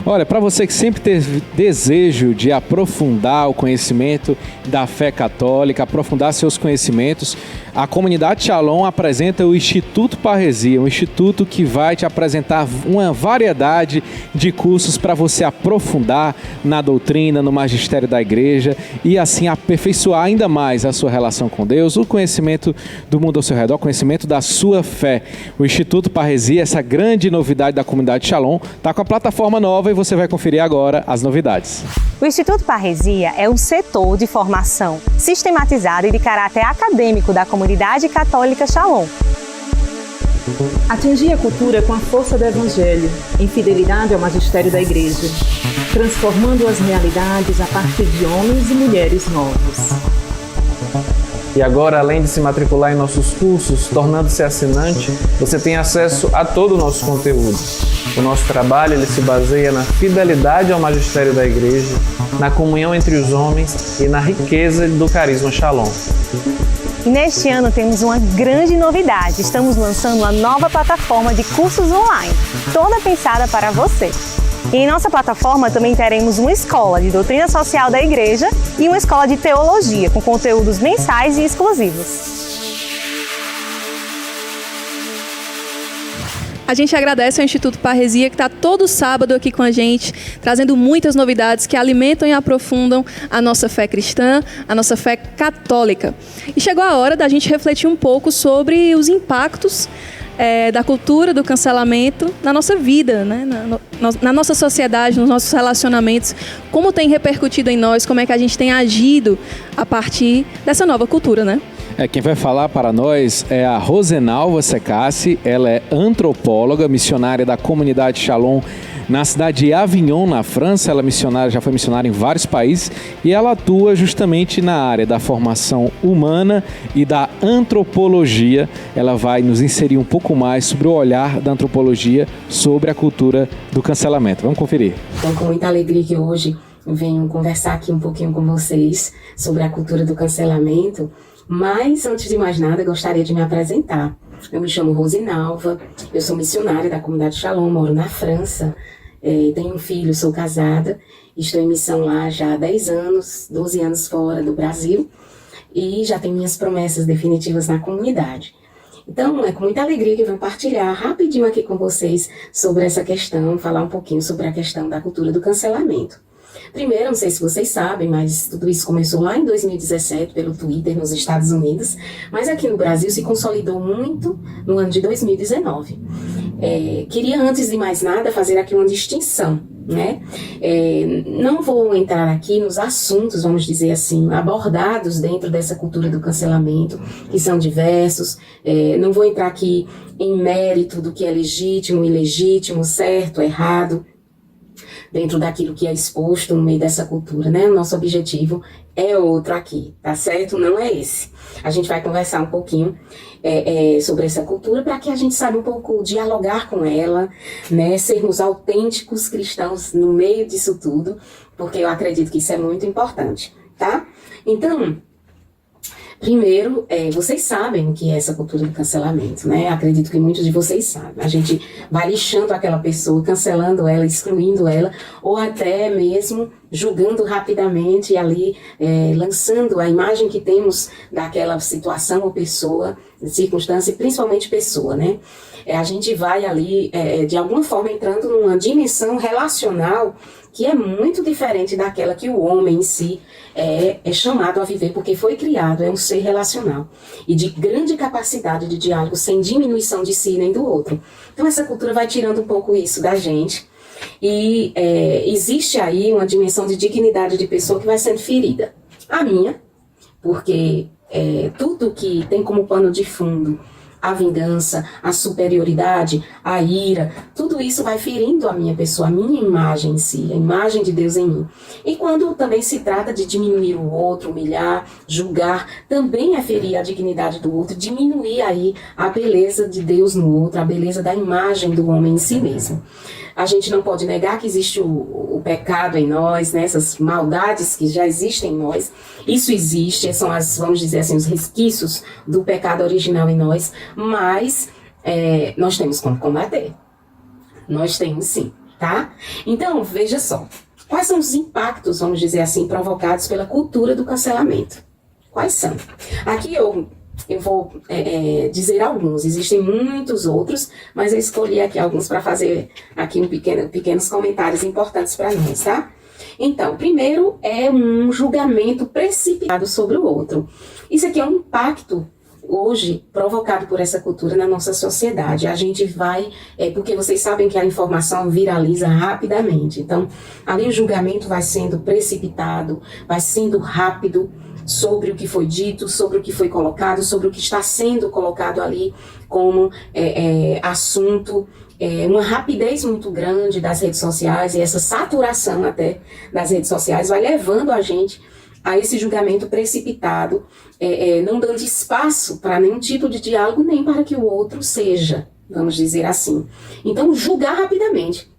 Olha, para você que sempre teve desejo de aprofundar o conhecimento da fé católica, aprofundar seus conhecimentos, a comunidade Shalom apresenta o Instituto Parresia, um instituto que vai te apresentar uma variedade de cursos para você aprofundar na doutrina, no magistério da igreja e assim aperfeiçoar ainda mais a sua relação com Deus, o conhecimento do mundo ao seu redor, o conhecimento da sua fé. O Instituto Parresia, essa grande novidade da comunidade Shalom, está com a plataforma nova e você vai conferir agora as novidades. O Instituto Parresia é um setor de formação sistematizada e de caráter acadêmico da comunidade católica Shalom. Atingir a cultura com a força do Evangelho, em fidelidade ao magistério da Igreja, transformando as realidades a partir de homens e mulheres novos. E agora, além de se matricular em nossos cursos, tornando-se assinante, você tem acesso a todo o nosso conteúdo. O nosso trabalho ele se baseia na fidelidade ao magistério da Igreja, na comunhão entre os homens e na riqueza do carisma Shalom. E neste ano temos uma grande novidade. Estamos lançando uma nova plataforma de cursos online, toda pensada para você. E em nossa plataforma também teremos uma escola de doutrina social da Igreja e uma escola de teologia, com conteúdos mensais e exclusivos. A gente agradece ao Instituto Parresia, que está todo sábado aqui com a gente, trazendo muitas novidades que alimentam e aprofundam a nossa fé cristã, a nossa fé católica. E chegou a hora da gente refletir um pouco sobre os impactos da cultura do cancelamento na nossa vida, né? Na nossa sociedade, nos nossos relacionamentos, como tem repercutido em nós, como é que a gente tem agido a partir dessa nova cultura, né? Quem vai falar para nós é a Rosenalva Secassi. Ela é antropóloga, missionária da comunidade Shalom na cidade de Avignon, na França. Ela é já foi missionária em vários países e ela atua justamente na área da formação humana e da antropologia. Ela vai nos inserir um pouco mais sobre o olhar da antropologia sobre a cultura do cancelamento. Vamos conferir. Então, com muita alegria que hoje eu venho conversar aqui um pouquinho com vocês sobre a cultura do cancelamento. Mas, antes de mais nada, gostaria de me apresentar. Eu me chamo Rosenalva, eu sou missionária da comunidade Shalom, moro na França, tenho um filho, sou casada, estou em missão lá já há 10 anos, 12 anos fora do Brasil, e já tenho minhas promessas definitivas na comunidade. Então, é com muita alegria que eu venho partilhar rapidinho aqui com vocês sobre essa questão, falar um pouquinho sobre a questão da cultura do cancelamento. Primeiro, não sei se vocês sabem, mas tudo isso começou lá em 2017 pelo Twitter nos Estados Unidos, mas aqui no Brasil se consolidou muito no ano de 2019. Queria, antes de mais nada, fazer aqui uma distinção, né? Não vou entrar aqui nos assuntos, vamos dizer assim, abordados dentro dessa cultura do cancelamento, que são diversos. Não vou entrar aqui em mérito do que é legítimo, ilegítimo, certo, errado, dentro daquilo que é exposto no meio dessa cultura, né? O nosso objetivo é outro aqui, tá certo? Não é esse. A gente vai conversar um pouquinho sobre essa cultura para que a gente saiba um pouco dialogar com ela, né? Sermos autênticos cristãos no meio disso tudo, porque eu acredito que isso é muito importante, tá? Então, primeiro, vocês sabem o que é essa cultura do cancelamento, né? Acredito que muitos de vocês sabem. A gente vai lixando aquela pessoa, cancelando ela, excluindo ela, ou até mesmo julgando rapidamente e ali lançando a imagem que temos daquela situação ou pessoa, circunstância e principalmente pessoa, né? A gente vai ali, de alguma forma, entrando numa dimensão relacional que é muito diferente daquela que o homem em si é chamado a viver, porque foi criado, é um ser relacional e de grande capacidade de diálogo, sem diminuição de si nem do outro. Então essa cultura vai tirando um pouco isso da gente E existe aí uma dimensão de dignidade de pessoa que vai sendo ferida. A minha, porque tudo que tem como pano de fundo a vingança, a superioridade, a ira, tudo isso vai ferindo a minha pessoa, a minha imagem em si, a imagem de Deus em mim. E quando também se trata de diminuir o outro, humilhar, julgar, também é ferir a dignidade do outro, diminuir aí a beleza de Deus no outro, a beleza da imagem do homem em si mesmo. A gente não pode negar que existe o pecado em nós, né? Essas maldades que já existem em nós. Isso existe, são vamos dizer assim, os resquícios do pecado original em nós, mas nós temos como combater. Nós temos sim, tá? Então, veja só. Quais são os impactos, vamos dizer assim, provocados pela cultura do cancelamento? Quais são? Aqui eu vou dizer alguns, existem muitos outros, mas eu escolhi aqui alguns para fazer aqui pequenos comentários importantes para nós, tá? Então, primeiro é um julgamento precipitado sobre o outro. Isso aqui é um impacto hoje provocado por essa cultura na nossa sociedade. A gente vai, porque vocês sabem que a informação viraliza rapidamente, então ali o julgamento vai sendo precipitado, vai sendo rápido, sobre o que foi dito, sobre o que foi colocado, sobre o que está sendo colocado ali como assunto, uma rapidez muito grande das redes sociais, e essa saturação até das redes sociais vai levando a gente a esse julgamento precipitado, não dando espaço para nenhum tipo de diálogo, nem para que o outro seja, vamos dizer assim. Então, julgar rapidamente.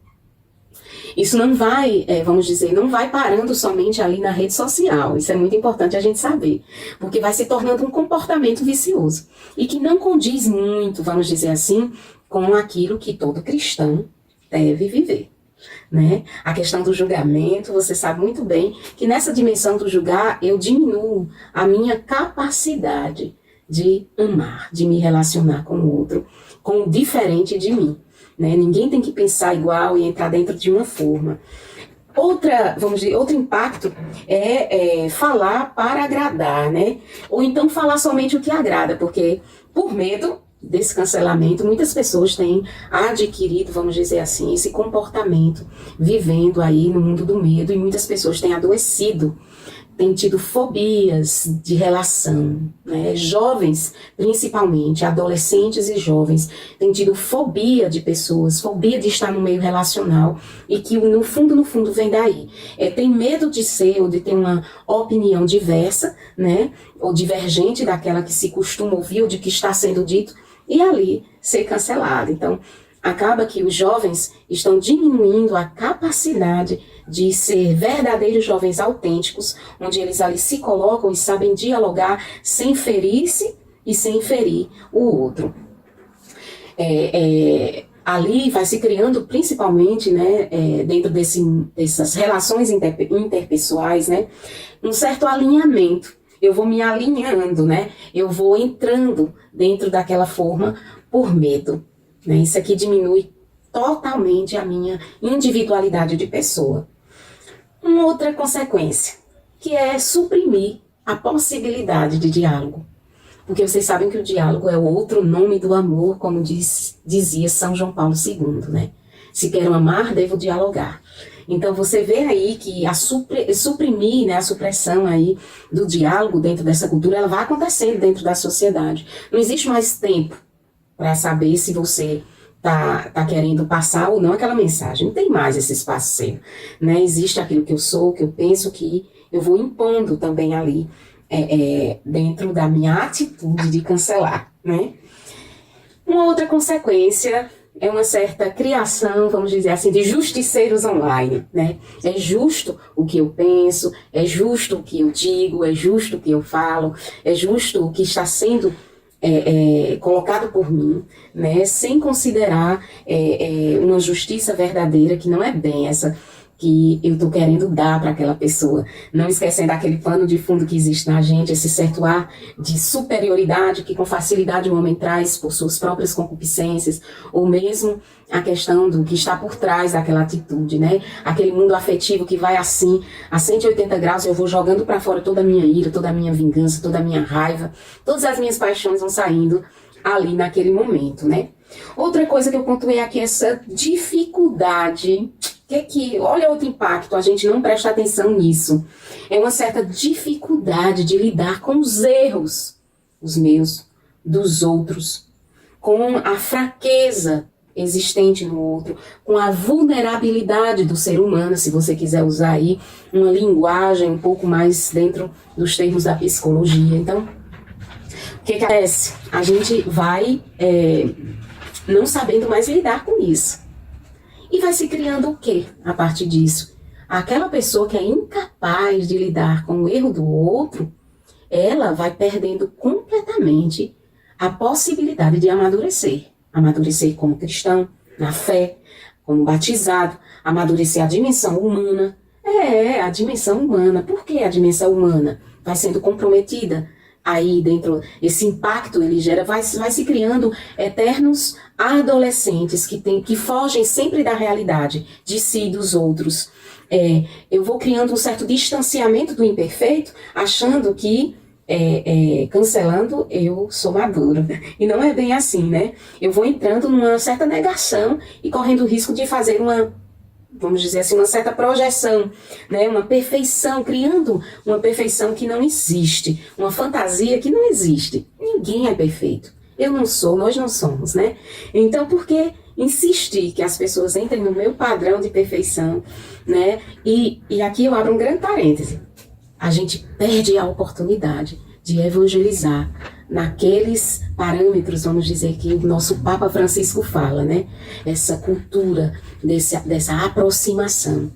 Isso não vai, vamos dizer, não vai parando somente ali na rede social. Isso é muito importante a gente saber, porque vai se tornando um comportamento vicioso e que não condiz muito, vamos dizer assim, com aquilo que todo cristão deve viver, né? A questão do julgamento, você sabe muito bem que nessa dimensão do julgar, eu diminuo a minha capacidade de amar, de me relacionar com o outro, com o diferente de mim. Né? Ninguém tem que pensar igual e entrar dentro de uma forma. Outro impacto é falar para agradar, né? Ou então falar somente o que agrada, porque por medo desse cancelamento, muitas pessoas têm adquirido, vamos dizer assim, esse comportamento, vivendo aí no mundo do medo, e muitas pessoas têm adoecido, têm tido fobias de relação, né? Jovens, principalmente, adolescentes e jovens, têm tido fobia de pessoas, fobia de estar no meio relacional, e que no fundo vem daí. Tem medo de ser ou de ter uma opinião diversa, né? Ou divergente daquela que se costuma ouvir ou de que está sendo dito, e ali ser cancelado. Então, acaba que os jovens estão diminuindo a capacidade de ser verdadeiros jovens autênticos, onde eles ali se colocam e sabem dialogar sem ferir-se e sem ferir o outro. Ali vai se criando principalmente, né, dentro dessas relações interpessoais, né, um certo alinhamento. Eu vou me alinhando, né, eu vou entrando dentro daquela forma por medo. Né? Isso aqui diminui totalmente a minha individualidade de pessoa. Uma outra consequência, que é suprimir a possibilidade de diálogo. Porque vocês sabem que o diálogo é o outro nome do amor, como dizia São João Paulo II, né? Se quero amar, devo dialogar. Então você vê aí que suprimir, né, a supressão aí do diálogo dentro dessa cultura, ela vai acontecendo dentro da sociedade. Não existe mais tempo para saber se você tá querendo passar ou não aquela mensagem. Não tem mais esse espaço seu, né? Existe aquilo que eu sou, que eu penso, que eu vou impondo também ali, dentro da minha atitude de cancelar, né? Uma outra consequência é uma certa criação, vamos dizer assim, de justiceiros online, né? É justo o que eu penso, é justo o que eu digo, é justo o que eu falo, é justo o que está sendo colocado por mim, né, sem considerar uma justiça verdadeira, que não é bem essa que eu estou querendo dar para aquela pessoa, não esquecendo aquele pano de fundo que existe na gente, esse certo ar de superioridade que com facilidade o homem traz por suas próprias concupiscências, ou mesmo a questão do que está por trás daquela atitude, né? Aquele mundo afetivo que vai assim, a 180 graus, eu vou jogando para fora toda a minha ira, toda a minha vingança, toda a minha raiva, todas as minhas paixões vão saindo ali naquele momento, né? Outra coisa que eu pontuei aqui é essa dificuldade, Olha outro impacto, a gente não presta atenção nisso. É uma certa dificuldade de lidar com os erros, os meus, dos outros, com a fraqueza existente no outro, com a vulnerabilidade do ser humano, se você quiser usar aí uma linguagem um pouco mais dentro dos termos da psicologia. Então, o que acontece? A gente vai não sabendo mais lidar com isso. E vai se criando o quê a partir disso? Aquela pessoa que é incapaz de lidar com o erro do outro, ela vai perdendo completamente a possibilidade de amadurecer. Amadurecer como cristão, na fé, como batizado, amadurecer a dimensão humana. A dimensão humana. Por que a dimensão humana vai sendo comprometida? Aí dentro, esse impacto ele gera, vai se criando eternos adolescentes que fogem sempre da realidade, de si e dos outros. Eu vou criando um certo distanciamento do imperfeito, achando que, cancelando, eu sou maduro. E não é bem assim, né? Eu vou entrando numa certa negação e correndo o risco de fazer vamos dizer assim, uma certa projeção, né? Uma perfeição, criando uma perfeição que não existe, uma fantasia que não existe. Ninguém é perfeito. Eu não sou, nós não somos, né? Então, por que insistir que as pessoas entrem no meu padrão de perfeição, né? E aqui eu abro um grande parêntese. A gente perde a oportunidade de evangelizar naqueles parâmetros, vamos dizer, que o nosso Papa Francisco fala, né? Essa cultura dessa aproximação,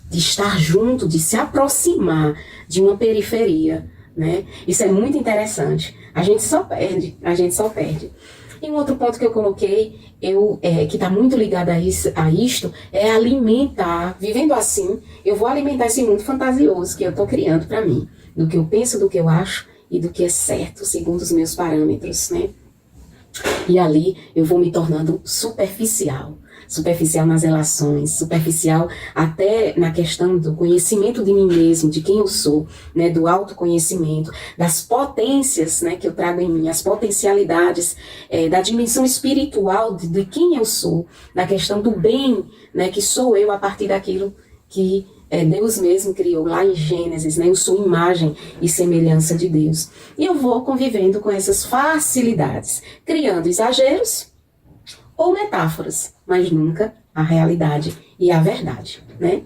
de estar junto, de se aproximar de uma periferia, né? Isso é muito interessante. A gente só perde. E um outro ponto que eu coloquei, que está muito ligado a isto, é alimentar. Vivendo assim, eu vou alimentar esse mundo fantasioso que eu estou criando para mim, do que eu penso, do que eu acho e do que é certo, segundo os meus parâmetros, né? E ali eu vou me tornando superficial nas relações, superficial até na questão do conhecimento de mim mesmo, de quem eu sou, né, do autoconhecimento, das potências, né, que eu trago em mim, as potencialidades da dimensão espiritual de quem eu sou, da questão do bem, né, que sou eu a partir daquilo que Deus mesmo criou lá em Gênesis, né? Eu sou imagem e semelhança de Deus. E eu vou convivendo com essas facilidades, criando exageros ou metáforas, mas nunca a realidade e a verdade, né?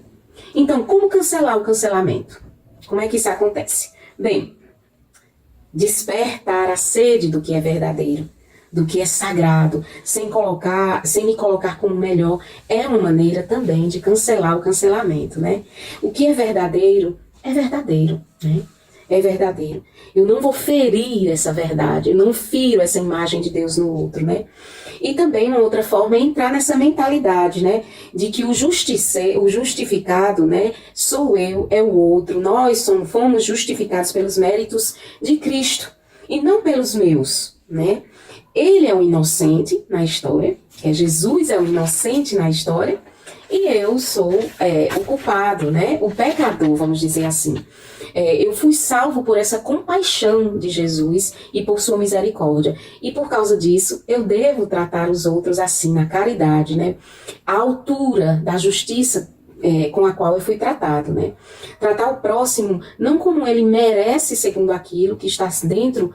Então, como cancelar o cancelamento? Como é que isso acontece? Bem, despertar a sede do que é verdadeiro, do que é sagrado, sem me colocar como melhor, é uma maneira também de cancelar o cancelamento, né? O que é verdadeiro, né? É verdadeiro. Eu não vou ferir essa verdade, eu não firo essa imagem de Deus no outro, né? E também uma outra forma é entrar nessa mentalidade, né? De que o justificado, né? Sou eu, é o outro, nós fomos justificados pelos méritos de Cristo e não pelos meus, né? Ele é o inocente na história, Jesus é o inocente na história, e eu sou o culpado, né? O pecador, vamos dizer assim. Eu fui salvo por essa compaixão de Jesus e por sua misericórdia. E por causa disso, eu devo tratar os outros assim, na caridade, né? À altura da justiça com a qual eu fui tratado, né? Tratar o próximo não como ele merece, segundo aquilo que está dentro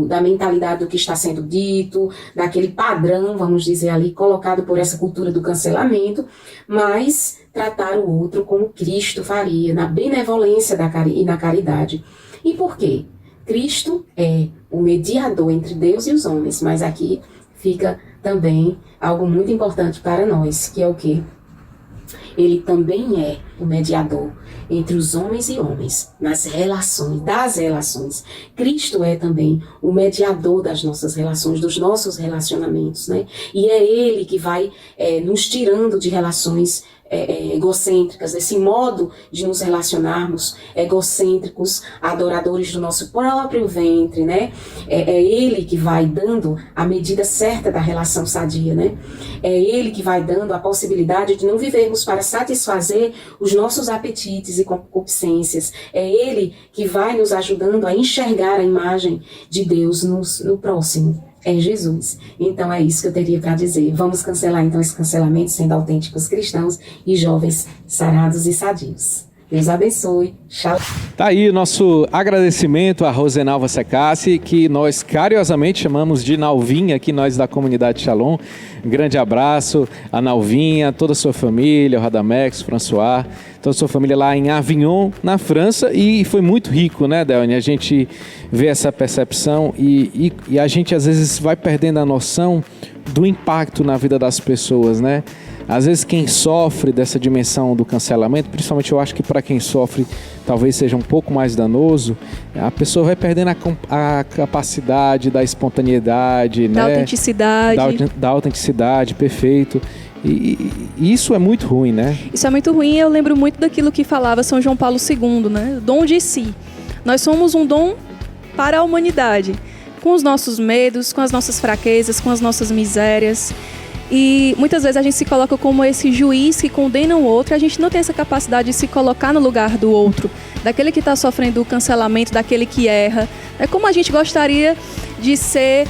da mentalidade do que está sendo dito, daquele padrão, vamos dizer ali, colocado por essa cultura do cancelamento, mas tratar o outro como Cristo faria, na benevolência e na caridade. E por quê? Cristo é o mediador entre Deus e os homens, mas aqui fica também algo muito importante para nós, que é o quê? Ele também é o mediador entre os homens e homens, das relações. Cristo é também o mediador das nossas relações, dos nossos relacionamentos, né? E é Ele que vai nos tirando de relações egocêntricas, desse modo de nos relacionarmos egocêntricos, adoradores do nosso próprio ventre, né? É Ele que vai dando a medida certa da relação sadia, né? É Ele que vai dando a possibilidade de não vivermos para satisfazer os nossos apetites e concupiscências. É Ele que vai nos ajudando a enxergar a imagem de Deus no próximo. é Jesus. Então é isso que eu teria para dizer. Vamos cancelar então esse cancelamento, sendo autênticos cristãos e jovens sarados e sadios. Deus abençoe. Shalom. Tá aí o nosso agradecimento a Rosenalva Secassi, que nós carinhosamente chamamos de Nalvinha, aqui nós da comunidade Shalom. Um grande abraço a Nalvinha, toda a sua família, o Radamex, François, toda a sua família lá em Avignon, na França. E foi muito rico, né, Delny? A gente vê essa percepção e a gente às vezes vai perdendo a noção do impacto na vida das pessoas, né? Às vezes quem sofre dessa dimensão do cancelamento, principalmente eu acho que para quem sofre talvez seja um pouco mais danoso, a pessoa vai perdendo a capacidade da espontaneidade, da né? autenticidade. Da autenticidade, perfeito. E isso é muito ruim, né? Isso é muito ruim. Eu lembro muito daquilo que falava São João Paulo II, né? Dom de si. Nós somos um dom para a humanidade, com os nossos medos, com as nossas fraquezas, com as nossas misérias. E muitas vezes a gente se coloca como esse juiz que condena o outro, e a gente não tem essa capacidade de se colocar no lugar do outro, daquele que está sofrendo o cancelamento, daquele que erra. É como a gente gostaria de ser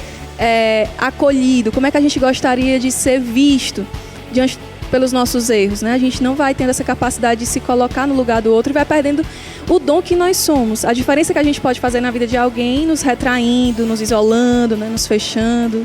acolhido, como é que a gente gostaria de ser visto diante pelos nossos erros, né? A gente não vai tendo essa capacidade de se colocar no lugar do outro e vai perdendo o dom que nós somos. A diferença que a gente pode fazer na vida de alguém, nos retraindo, nos isolando, né? Nos fechando.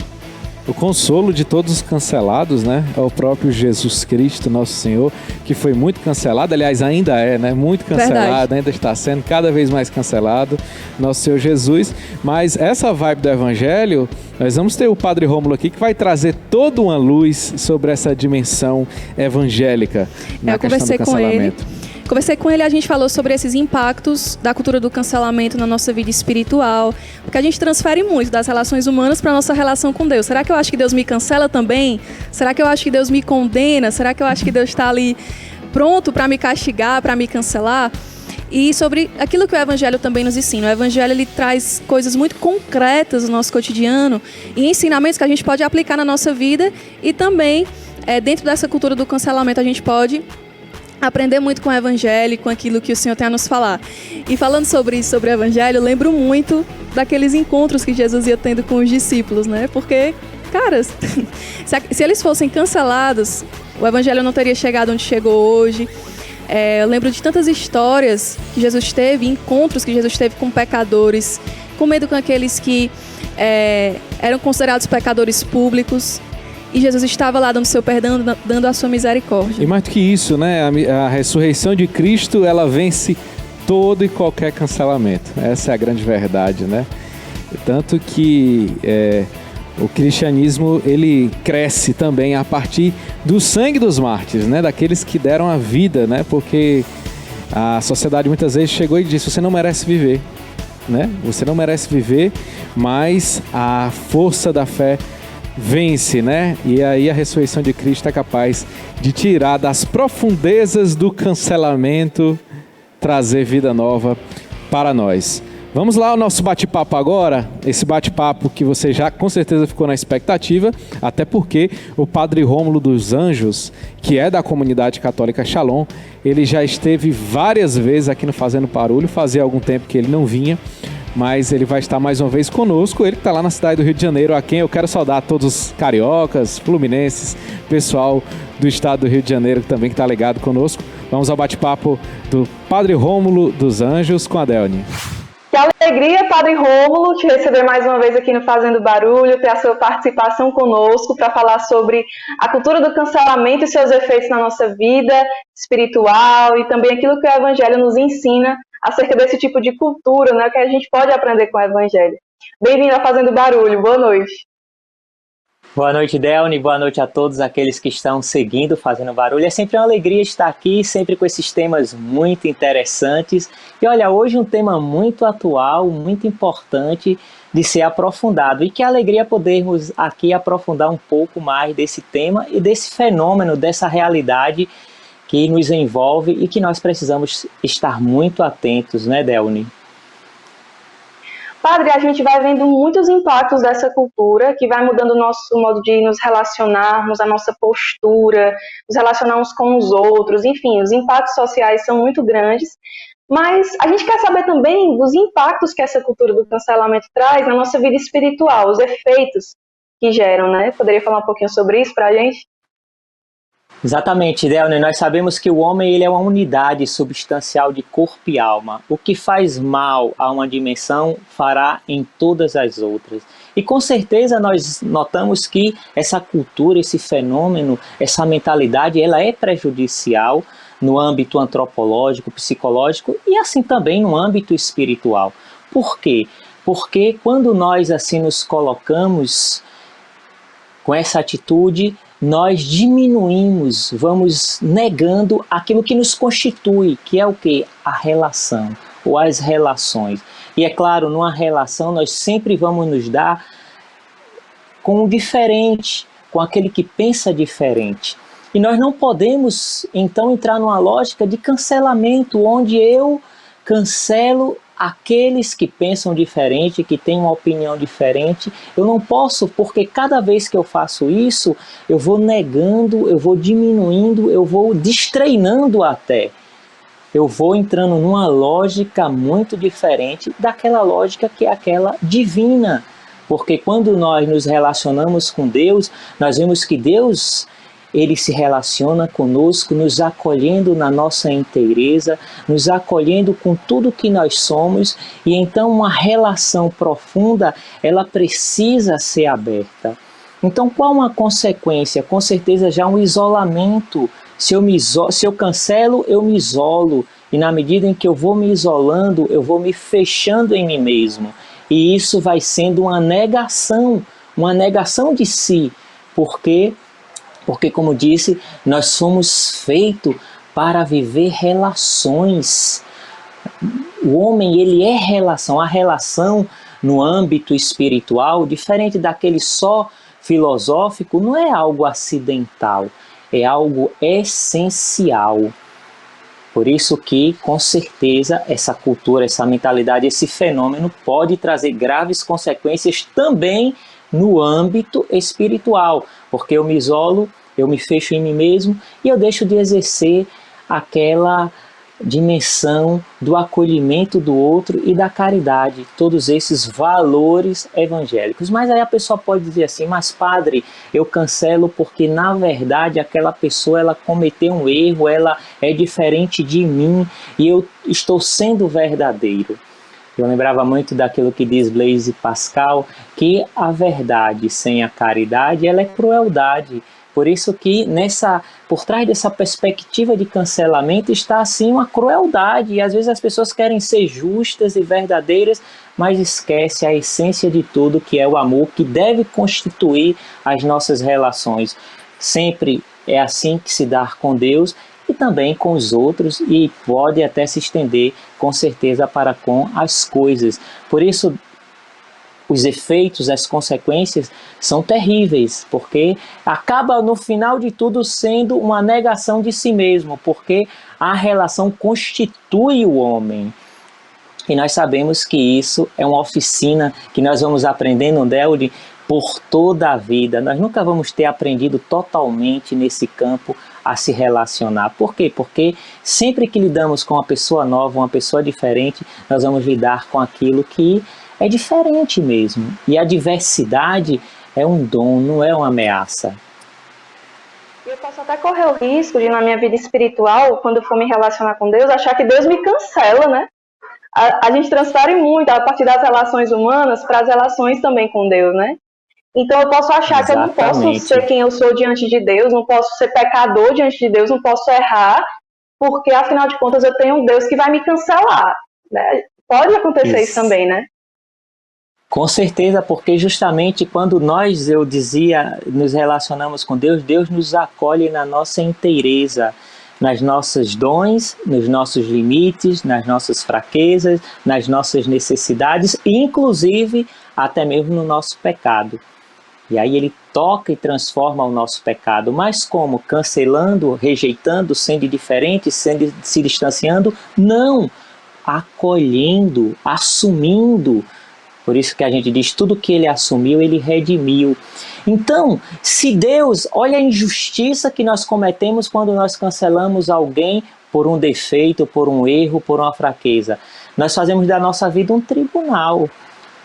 O consolo de todos os cancelados, né? É o próprio Jesus Cristo, nosso Senhor, que foi muito cancelado, aliás, ainda é, né? Muito cancelado, verdade. Ainda está sendo cada vez mais cancelado, nosso Senhor Jesus. Mas essa vibe do Evangelho, nós vamos ter o Padre Rômulo aqui, que vai trazer toda uma luz sobre essa dimensão evangélica na questão do cancelamento. Conversei com ele, a gente falou sobre esses impactos da cultura do cancelamento na nossa vida espiritual, porque a gente transfere muito das relações humanas para a nossa relação com Deus. Será que eu acho que Deus me cancela também? Será que eu acho que Deus me condena? Será que eu acho que Deus está ali pronto para me castigar, para me cancelar? E sobre aquilo que o Evangelho também nos ensina. O Evangelho ele traz coisas muito concretas no nosso cotidiano e ensinamentos que a gente pode aplicar na nossa vida e também, dentro dessa cultura do cancelamento, a gente pode aprender muito com o Evangelho, com aquilo que o Senhor tem a nos falar. E falando sobre isso, sobre o Evangelho, eu lembro muito daqueles encontros que Jesus ia tendo com os discípulos, né? Porque, cara, se eles fossem cancelados, o Evangelho não teria chegado onde chegou hoje. Eu lembro de tantas histórias que Jesus teve, encontros que Jesus teve com pecadores, com medo com aqueles que eram considerados pecadores públicos. E Jesus estava lá dando seu perdão, dando a sua misericórdia. E mais do que isso, né? A ressurreição de Cristo, ela vence todo e qualquer cancelamento. Essa é a grande verdade, né? Tanto que o cristianismo, ele cresce também a partir do sangue dos mártires, né? Daqueles que deram a vida, né? Porque a sociedade muitas vezes chegou e disse, você não merece viver, né? Você não merece viver, mas a força da fé vence, né? E aí a ressurreição de Cristo é capaz de tirar das profundezas do cancelamento, trazer vida nova para nós. Vamos lá ao nosso bate-papo agora, esse bate-papo que você já com certeza ficou na expectativa, até porque o Padre Rômulo dos Anjos, que é da comunidade católica Shalom, ele já esteve várias vezes aqui no Fazendo Barulho, fazia algum tempo que ele não vinha, mas ele vai estar mais uma vez conosco, ele que está lá na cidade do Rio de Janeiro, a quem eu quero saudar a todos os cariocas, fluminenses, pessoal do estado do Rio de Janeiro também que está ligado conosco. Vamos ao bate-papo do Padre Rômulo dos Anjos com a Delny. Que alegria, Padre Rômulo, te receber mais uma vez aqui no Fazendo Barulho, ter a sua participação conosco para falar sobre a cultura do cancelamento e seus efeitos na nossa vida espiritual e também aquilo que o Evangelho nos ensina acerca desse tipo de cultura, né, que a gente pode aprender com o Evangelho. Bem-vindo ao Fazendo Barulho, boa noite. Boa noite, Delny, boa noite a todos aqueles que estão seguindo Fazendo Barulho. É sempre uma alegria estar aqui, sempre com esses temas muito interessantes. E olha, hoje um tema muito atual, muito importante de ser aprofundado. E que alegria podermos aqui aprofundar um pouco mais desse tema e desse fenômeno, dessa realidade que nos envolve e que nós precisamos estar muito atentos, né, Delny? Padre, a gente vai vendo muitos impactos dessa cultura que vai mudando o nosso modo de nos relacionarmos, a nossa postura, nos relacionarmos com os outros, enfim, os impactos sociais são muito grandes, mas a gente quer saber também dos impactos que essa cultura do cancelamento traz na nossa vida espiritual, os efeitos que geram, né? Poderia falar um pouquinho sobre isso para a gente? Exatamente, Delner. Nós sabemos que o homem ele é uma unidade substancial de corpo e alma. O que faz mal a uma dimensão fará em todas as outras. E com certeza nós notamos que essa cultura, esse fenômeno, essa mentalidade, ela é prejudicial no âmbito antropológico, psicológico e assim também no âmbito espiritual. Por quê? Porque quando nós assim nos colocamos com essa atitude, nós diminuímos, vamos negando aquilo que nos constitui, que é o quê? A relação, ou as relações. E é claro, numa relação nós sempre vamos nos dar com o diferente, com aquele que pensa diferente. E nós não podemos, então, entrar numa lógica de cancelamento, onde eu cancelo aqueles que pensam diferente, que têm uma opinião diferente. Eu não posso, porque cada vez que eu faço isso, eu vou negando, eu vou diminuindo, eu vou destreinando até. Eu vou entrando numa lógica muito diferente daquela lógica que é aquela divina. Porque quando nós nos relacionamos com Deus, nós vemos que Deus, Ele se relaciona conosco, nos acolhendo na nossa inteireza, nos acolhendo com tudo que nós somos, e então uma relação profunda, ela precisa ser aberta. Então qual uma consequência? Com certeza já um isolamento. Se eu cancelo, eu me isolo, e na medida em que eu vou me isolando, eu vou me fechando em mim mesmo. E isso vai sendo uma negação de si, porque, como disse, nós somos feitos para viver relações. O homem, ele é relação. A relação no âmbito espiritual, diferente daquele só filosófico, não é algo acidental, é algo essencial. Por isso que, com certeza, essa cultura, essa mentalidade, esse fenômeno pode trazer graves consequências também no âmbito espiritual, porque eu me isolo, eu me fecho em mim mesmo e eu deixo de exercer aquela dimensão do acolhimento do outro e da caridade, todos esses valores evangélicos. Mas aí a pessoa pode dizer assim, mas padre, eu cancelo porque na verdade aquela pessoa ela cometeu um erro, ela é diferente de mim e eu estou sendo verdadeiro. Eu lembrava muito daquilo que diz Blaise Pascal, que a verdade sem a caridade ela é crueldade. Por isso que por trás dessa perspectiva de cancelamento está assim uma crueldade. E às vezes as pessoas querem ser justas e verdadeiras, mas esquece a essência de tudo, que é o amor, que deve constituir as nossas relações. Sempre é assim que se dá com Deus e também com os outros, e pode até se estender com certeza para com as coisas. Por isso, os efeitos, as consequências são terríveis, porque acaba no final de tudo sendo uma negação de si mesmo, porque a relação constitui o homem. E nós sabemos que isso é uma oficina que nós vamos aprendendo, Delde, por toda a vida. Nós nunca vamos ter aprendido totalmente nesse campo a se relacionar. Por quê? Porque sempre que lidamos com uma pessoa nova, uma pessoa diferente, nós vamos lidar com aquilo que é diferente mesmo. E a diversidade é um dom, não é uma ameaça. Eu posso até correr o risco de, na minha vida espiritual, quando eu for me relacionar com Deus, achar que Deus me cancela, né? A gente transfere muito a partir das relações humanas para as relações também com Deus, né? Então eu posso achar que eu não posso ser quem eu sou diante de Deus, não posso ser pecador diante de Deus, não posso errar, porque afinal de contas eu tenho um Deus que vai me cancelar, né? Pode acontecer isso também, né? Com certeza, porque justamente quando nós, eu dizia, nos relacionamos com Deus, Deus nos acolhe na nossa inteireza, nas nossas dons, nos nossos limites, nas nossas fraquezas, nas nossas necessidades e inclusive até mesmo no nosso pecado. E aí ele toca e transforma o nosso pecado, mas como? Cancelando, rejeitando, sendo diferente, se distanciando? Não, acolhendo, assumindo. Por isso que a gente diz, tudo que ele assumiu, ele redimiu. Então, se Deus, olha a injustiça que nós cometemos quando nós cancelamos alguém por um defeito, por um erro, por uma fraqueza. Nós fazemos da nossa vida um tribunal.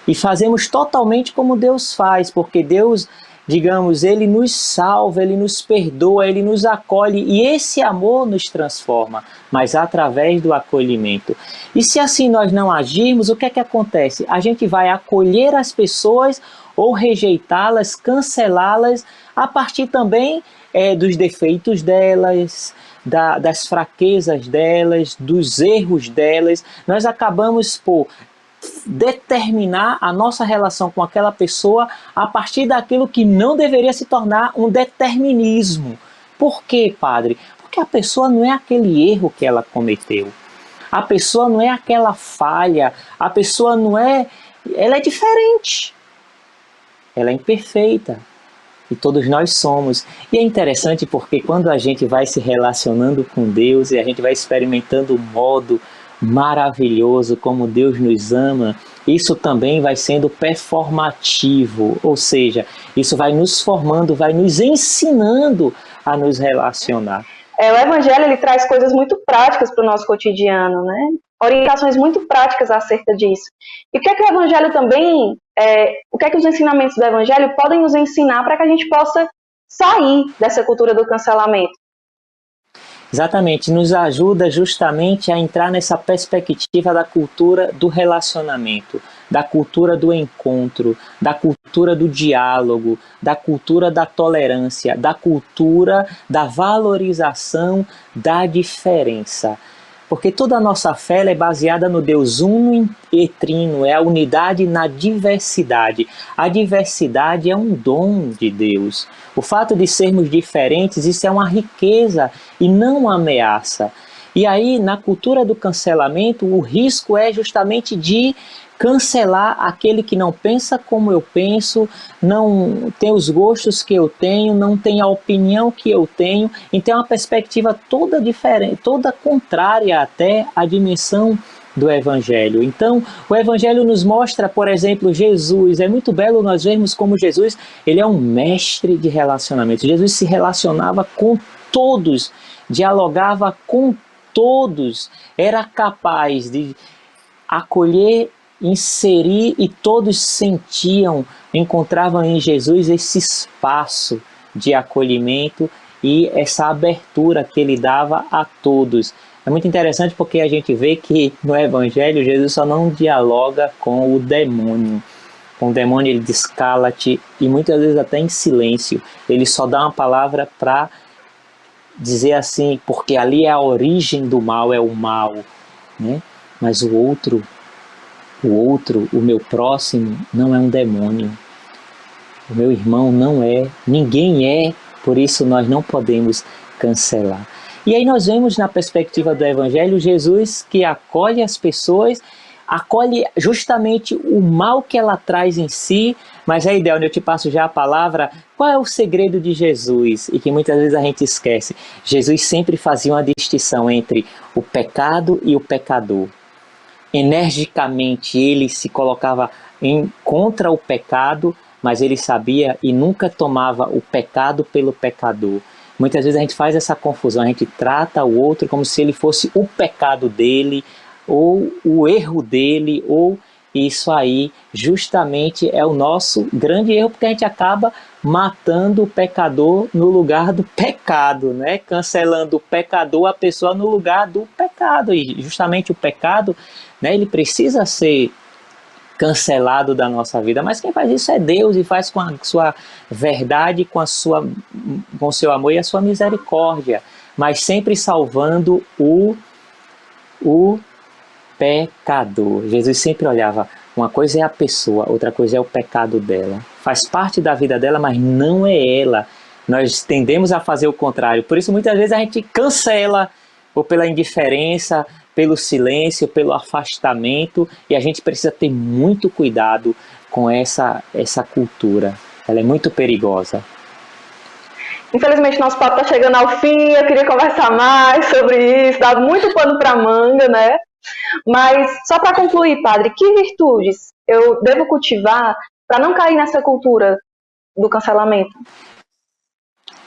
e fazemos totalmente como Deus faz, porque Deus, digamos, Ele nos salva, Ele nos perdoa, Ele nos acolhe e esse amor nos transforma, mas através do acolhimento. E se assim nós não agirmos, o que é que acontece? A gente vai acolher as pessoas ou rejeitá-las, cancelá-las, a partir também dos defeitos delas, das fraquezas delas, dos erros delas. Nós acabamos por determinar a nossa relação com aquela pessoa a partir daquilo que não deveria se tornar um determinismo. Por quê, padre? Porque a pessoa não é aquele erro que ela cometeu. A pessoa não é aquela falha. A pessoa não é... Ela é diferente. Ela é imperfeita. E todos nós somos. E é interessante porque quando a gente vai se relacionando com Deus e a gente vai experimentando o modo maravilhoso como Deus nos ama, isso também vai sendo performativo, ou seja, isso vai nos formando, vai nos ensinando a nos relacionar. O Evangelho ele traz coisas muito práticas para o nosso cotidiano, né? Orientações muito práticas acerca disso. E o que é que o Evangelho também, o que é que os ensinamentos do Evangelho podem nos ensinar para que a gente possa sair dessa cultura do cancelamento? Exatamente, nos ajuda justamente a entrar nessa perspectiva da cultura do relacionamento, da cultura do encontro, da cultura do diálogo, da cultura da tolerância, da cultura da valorização da diferença. Porque toda a nossa fé é baseada no Deus uno e trino, é a unidade na diversidade. A diversidade é um dom de Deus. O fato de sermos diferentes, isso é uma riqueza e não uma ameaça. E aí, na cultura do cancelamento, o risco é justamente de cancelar aquele que não pensa como eu penso, não tem os gostos que eu tenho, não tem a opinião que eu tenho. Então é uma perspectiva toda diferente, toda contrária até à dimensão do Evangelho. Então o Evangelho nos mostra, por exemplo, Jesus. É muito belo nós vermos como Jesus, ele é um mestre de relacionamento. Jesus se relacionava com todos, dialogava com todos, era capaz de acolher, inserir, e todos sentiam, encontravam em Jesus esse espaço de acolhimento e essa abertura que ele dava a todos. É muito interessante porque a gente vê que no Evangelho Jesus só não dialoga com o demônio. Com o demônio ele diz cala-te, e muitas vezes até em silêncio. Ele só dá uma palavra para dizer assim, porque ali é a origem do mal, é o mal, né? Mas o outro, o meu próximo, não é um demônio. O meu irmão não é, ninguém é, por isso nós não podemos cancelar. E aí nós vemos na perspectiva do Evangelho Jesus que acolhe as pessoas, acolhe justamente o mal que ela traz em si. Mas aí, Delny, eu te passo já a palavra. Qual é o segredo de Jesus? E que muitas vezes a gente esquece. Jesus sempre fazia uma distinção entre o pecado e o pecador. Energicamente ele se colocava contra o pecado, mas ele sabia e nunca tomava o pecado pelo pecador. Muitas vezes a gente faz essa confusão, a gente trata o outro como se ele fosse o pecado dele, ou o erro dele, ou isso aí justamente é o nosso grande erro, porque a gente acaba matando o pecador no lugar do pecado, né? Cancelando o pecador, a pessoa no lugar do pecado. E justamente o pecado, né, ele precisa ser cancelado da nossa vida, mas quem faz isso é Deus, e faz com a sua verdade, com o seu amor e a sua misericórdia, mas sempre salvando o pecador. Jesus sempre olhava, uma coisa é a pessoa, outra coisa é o pecado dela. Faz parte da vida dela, mas não é ela. Nós tendemos a fazer o contrário. Por isso, muitas vezes a gente cancela, ou pela indiferença, pelo silêncio, pelo afastamento, e a gente precisa ter muito cuidado com essa cultura. Ela é muito perigosa. Infelizmente, nosso papo está chegando ao fim. Eu queria conversar mais sobre isso, dá muito pano para manga, né? Mas, só para concluir, padre, que virtudes eu devo cultivar para não cair nessa cultura do cancelamento?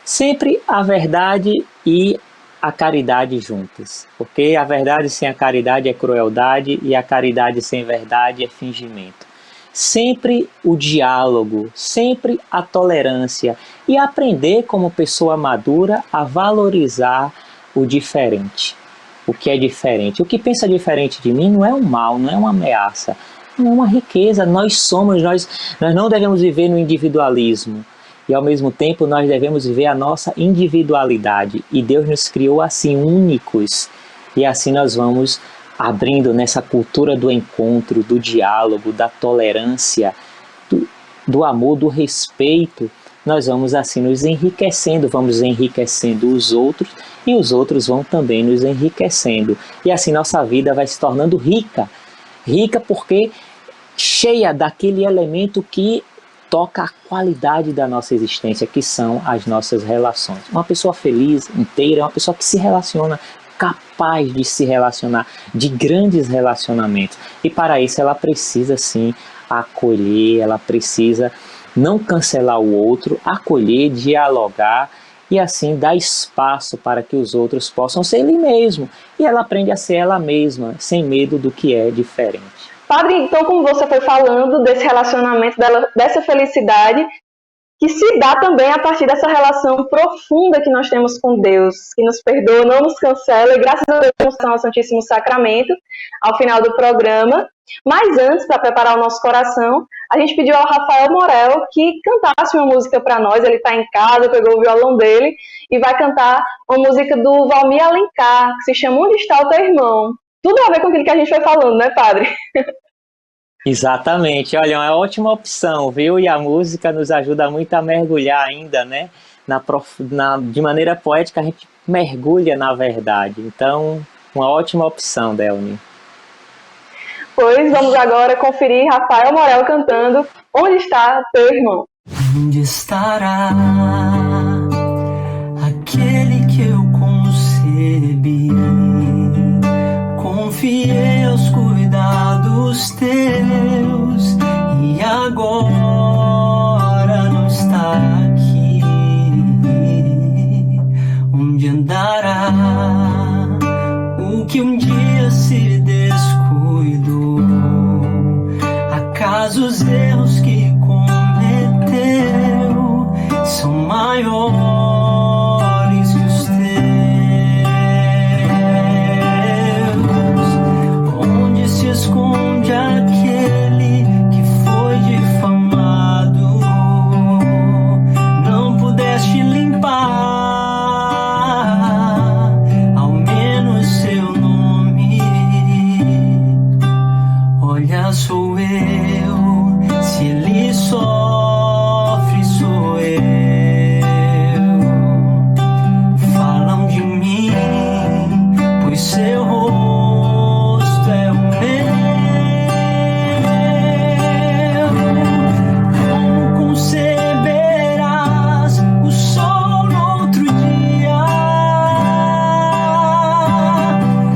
Sempre a verdade e a caridade juntas, porque a verdade sem a caridade é crueldade e a caridade sem verdade é fingimento. sempre o diálogo, sempre a tolerância e aprender como pessoa madura a valorizar o diferente. O que é diferente? O que pensa diferente de mim não é um mal, não é uma ameaça, não é uma riqueza. Nós não devemos viver no individualismo e ao mesmo tempo nós devemos viver a nossa individualidade e Deus nos criou assim únicos e assim nós vamos abrindo nessa cultura do encontro, do diálogo, da tolerância, do amor, do respeito. Nós vamos assim nos enriquecendo, vamos enriquecendo os outros e os outros vão também nos enriquecendo. E assim nossa vida vai se tornando rica. Rica porque cheia daquele elemento que toca a qualidade da nossa existência, que são as nossas relações. Uma pessoa feliz, inteira, é uma pessoa que se relaciona, capaz de se relacionar, de grandes relacionamentos. E para isso ela precisa sim acolher, ela precisa não cancelar o outro, acolher, dialogar e assim dar espaço para que os outros possam ser ele mesmo. E ela aprende a ser ela mesma, sem medo do que é diferente. Padre, então como você foi falando desse relacionamento, dessa felicidade, que se dá também a partir dessa relação profunda que nós temos com Deus, que nos perdoa, não nos cancela, e graças a Deus estamos ao Santíssimo Sacramento, ao final do programa. Mas antes, para preparar o nosso coração, a gente pediu ao Rafael Morel que cantasse uma música para nós. Ele está em casa, pegou o violão dele e vai cantar uma música do Valmir Alencar, que se chama Onde Está o Teu Irmão? Tudo a ver com aquilo que a gente foi falando, né, padre? Exatamente, olha, é uma ótima opção, viu? E a música nos ajuda muito a mergulhar ainda, né? De maneira poética, a gente mergulha na verdade. Então, uma ótima opção, Delny. Pois vamos agora conferir Rafael Morel cantando Onde Está Teu Irmão? Onde estará aquele que eu concebi? Confiei aos cuidados teus e agora não está aqui. Onde andará o que um dia se descuidou? Acaso os erros que cometeu são maiores que os teus? Onde se esconde aquele que foi difamado? Não pudeste limpar ao menos seu nome. Olha, sou eu, se ele sofre, sou eu. Falam de mim, pois seu rosto é o meu. Como conceberás o sol no outro dia?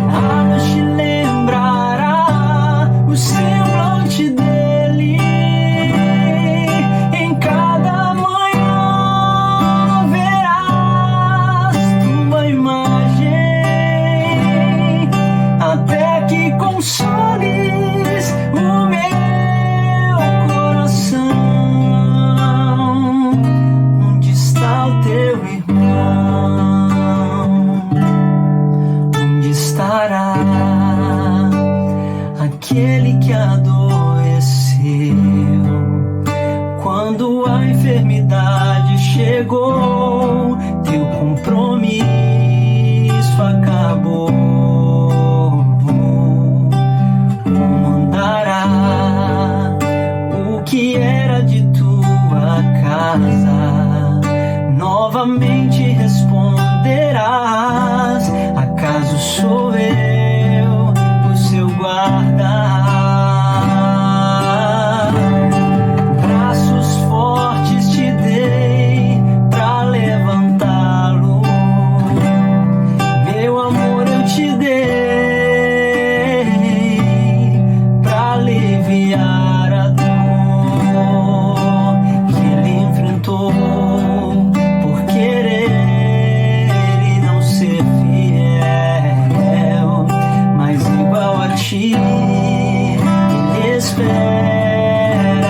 A noite lembrará o semblante dele. Em cada manhã verás tua imagem, até que consoles o meu coração. Onde está o teu irmão? Onde estará aquele que adoeceu quando a enfermidade chegou? Teu compromisso acabou. Como andará o que era de tua casa? Novamente responderás: acaso sou eu o seu guarda? Braços fortes te dei pra levantá-lo, meu amor eu te dei pra aliviar a dor que ele enfrentou por querer e não ser fiel. Mas igual a ti, ele espera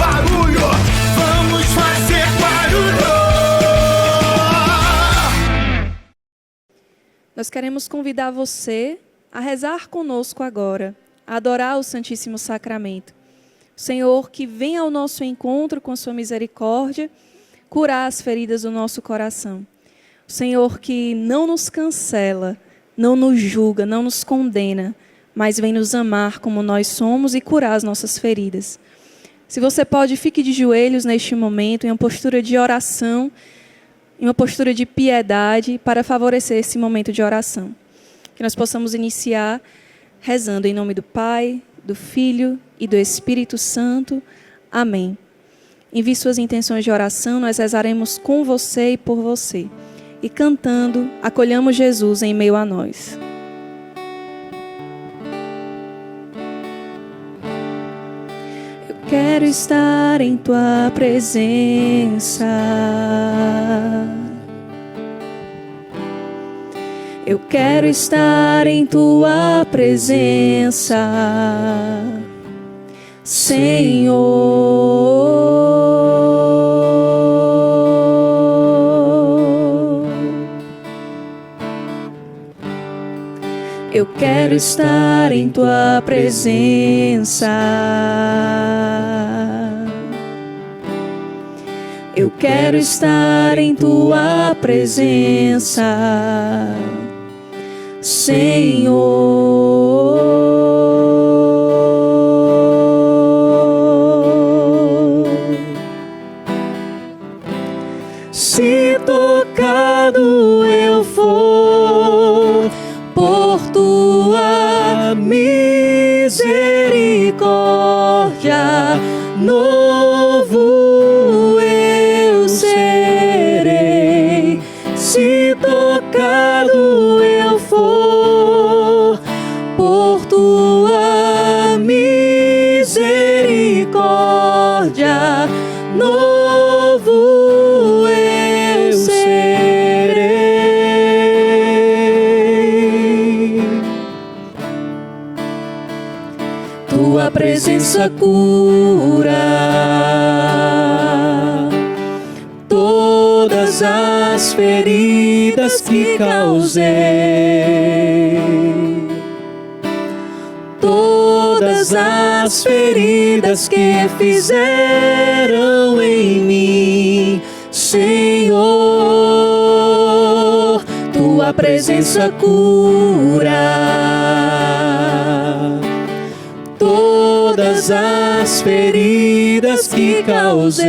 Barulho, vamos fazer barulho. Nós queremos convidar você a rezar conosco agora, a adorar o Santíssimo Sacramento. O Senhor que vem ao nosso encontro com a sua misericórdia, curar as feridas do nosso coração. O Senhor que não nos cancela, não nos julga, não nos condena, mas vem nos amar como nós somos e curar as nossas feridas. Se você pode, fique de joelhos neste momento, em uma postura de oração, em uma postura de piedade, para favorecer esse momento de oração. Que nós possamos iniciar rezando em nome do Pai, do Filho e do Espírito Santo. Amém. Envie suas intenções de oração, nós rezaremos com você e por você. E cantando, acolhamos Jesus em meio a nós. Eu quero estar em tua presença. Eu quero estar em tua presença, Senhor. Eu quero estar em tua presença. Eu quero estar em tua presença, Senhor. Se se tocado eu for por tua misericórdia, novo eu serei. Se tocado eu for por tua misericórdia, novo eu serei. Tua presença cura todas as feridas que causei, todas as feridas que fizeram em mim, Senhor. Tua presença cura todas as feridas que causei,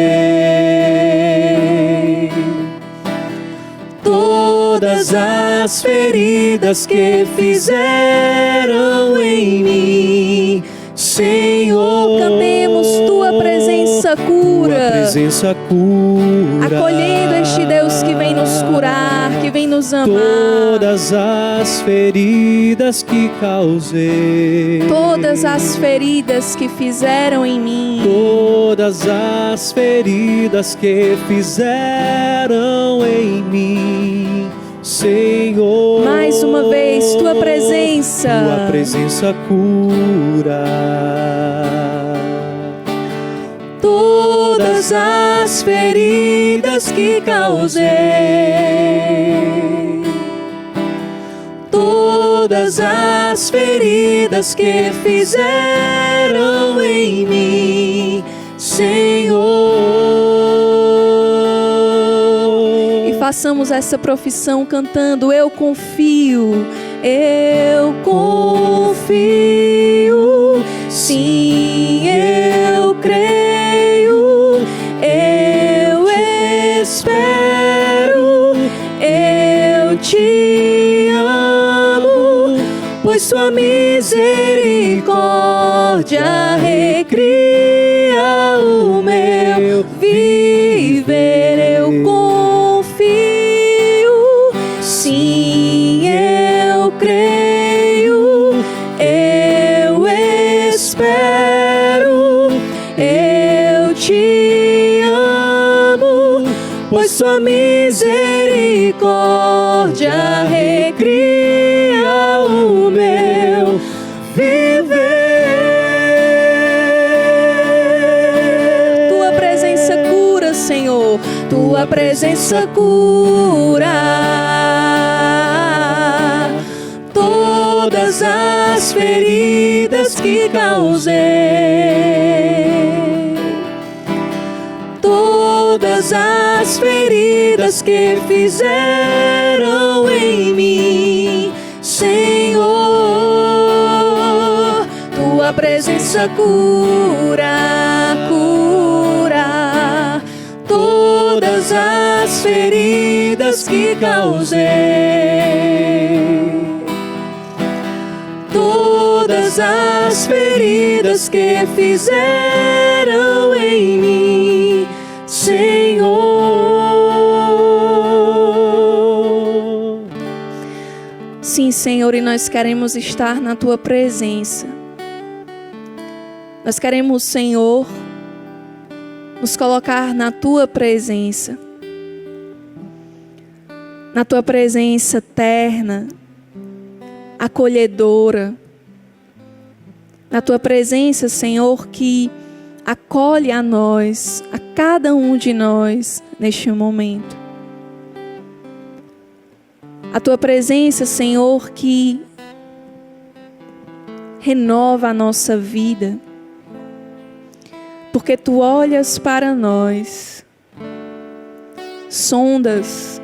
todas as feridas que fizeram em mim, Senhor. Cantemos, tua presença cura. Tua presença cura. Acolhendo este Deus que vem nos curar, que vem nos amar. Todas as feridas que causei, todas as feridas que fizeram em mim, todas as feridas que fizeram em mim, Senhor. Mais uma vez, tua presença. Tua presença cura todas as feridas que causei, todas as feridas que fizeram em mim, Senhor. E façamos essa profissão cantando: eu confio, eu confio, sim, eu creio, eu espero, eu te amo, pois tua misericórdia recria o meu viver. Eu confio, sim, eu creio, eu espero, eu te amo, pois tua misericórdia recria o meu viver. Tua presença cura, Senhor. Tua presença cura todas as feridas que causei, todas as feridas que fizeram em mim, Senhor. Tua presença cura, cura todas as feridas que causei, todas as feridas que fizeram em mim, Senhor. Sim, Senhor, e nós queremos estar na tua presença. Nós queremos, Senhor, nos colocar na tua presença, na tua presença terna, acolhedora, na tua presença, Senhor, que acolhe a nós, a cada um de nós neste momento. A tua presença, Senhor, que renova a nossa vida, porque tu olhas para nós, sondas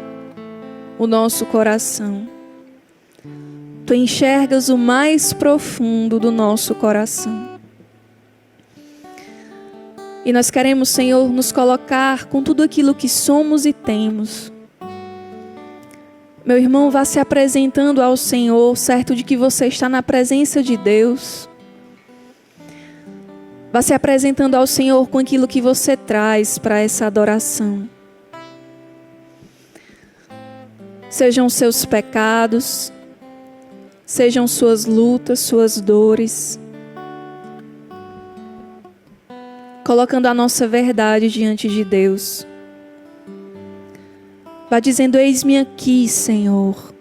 o nosso coração, tu enxergas o mais profundo do nosso coração. E nós queremos, Senhor, nos colocar com tudo aquilo que somos e temos Meu irmão, vá se apresentando ao Senhor, certo de que você está na presença de Deus. Vá se apresentando ao Senhor com aquilo que você traz para essa adoração. Sejam seus pecados, sejam suas lutas, suas dores. Colocando a nossa verdade diante de Deus. Vá dizendo: eis-me aqui, Senhor.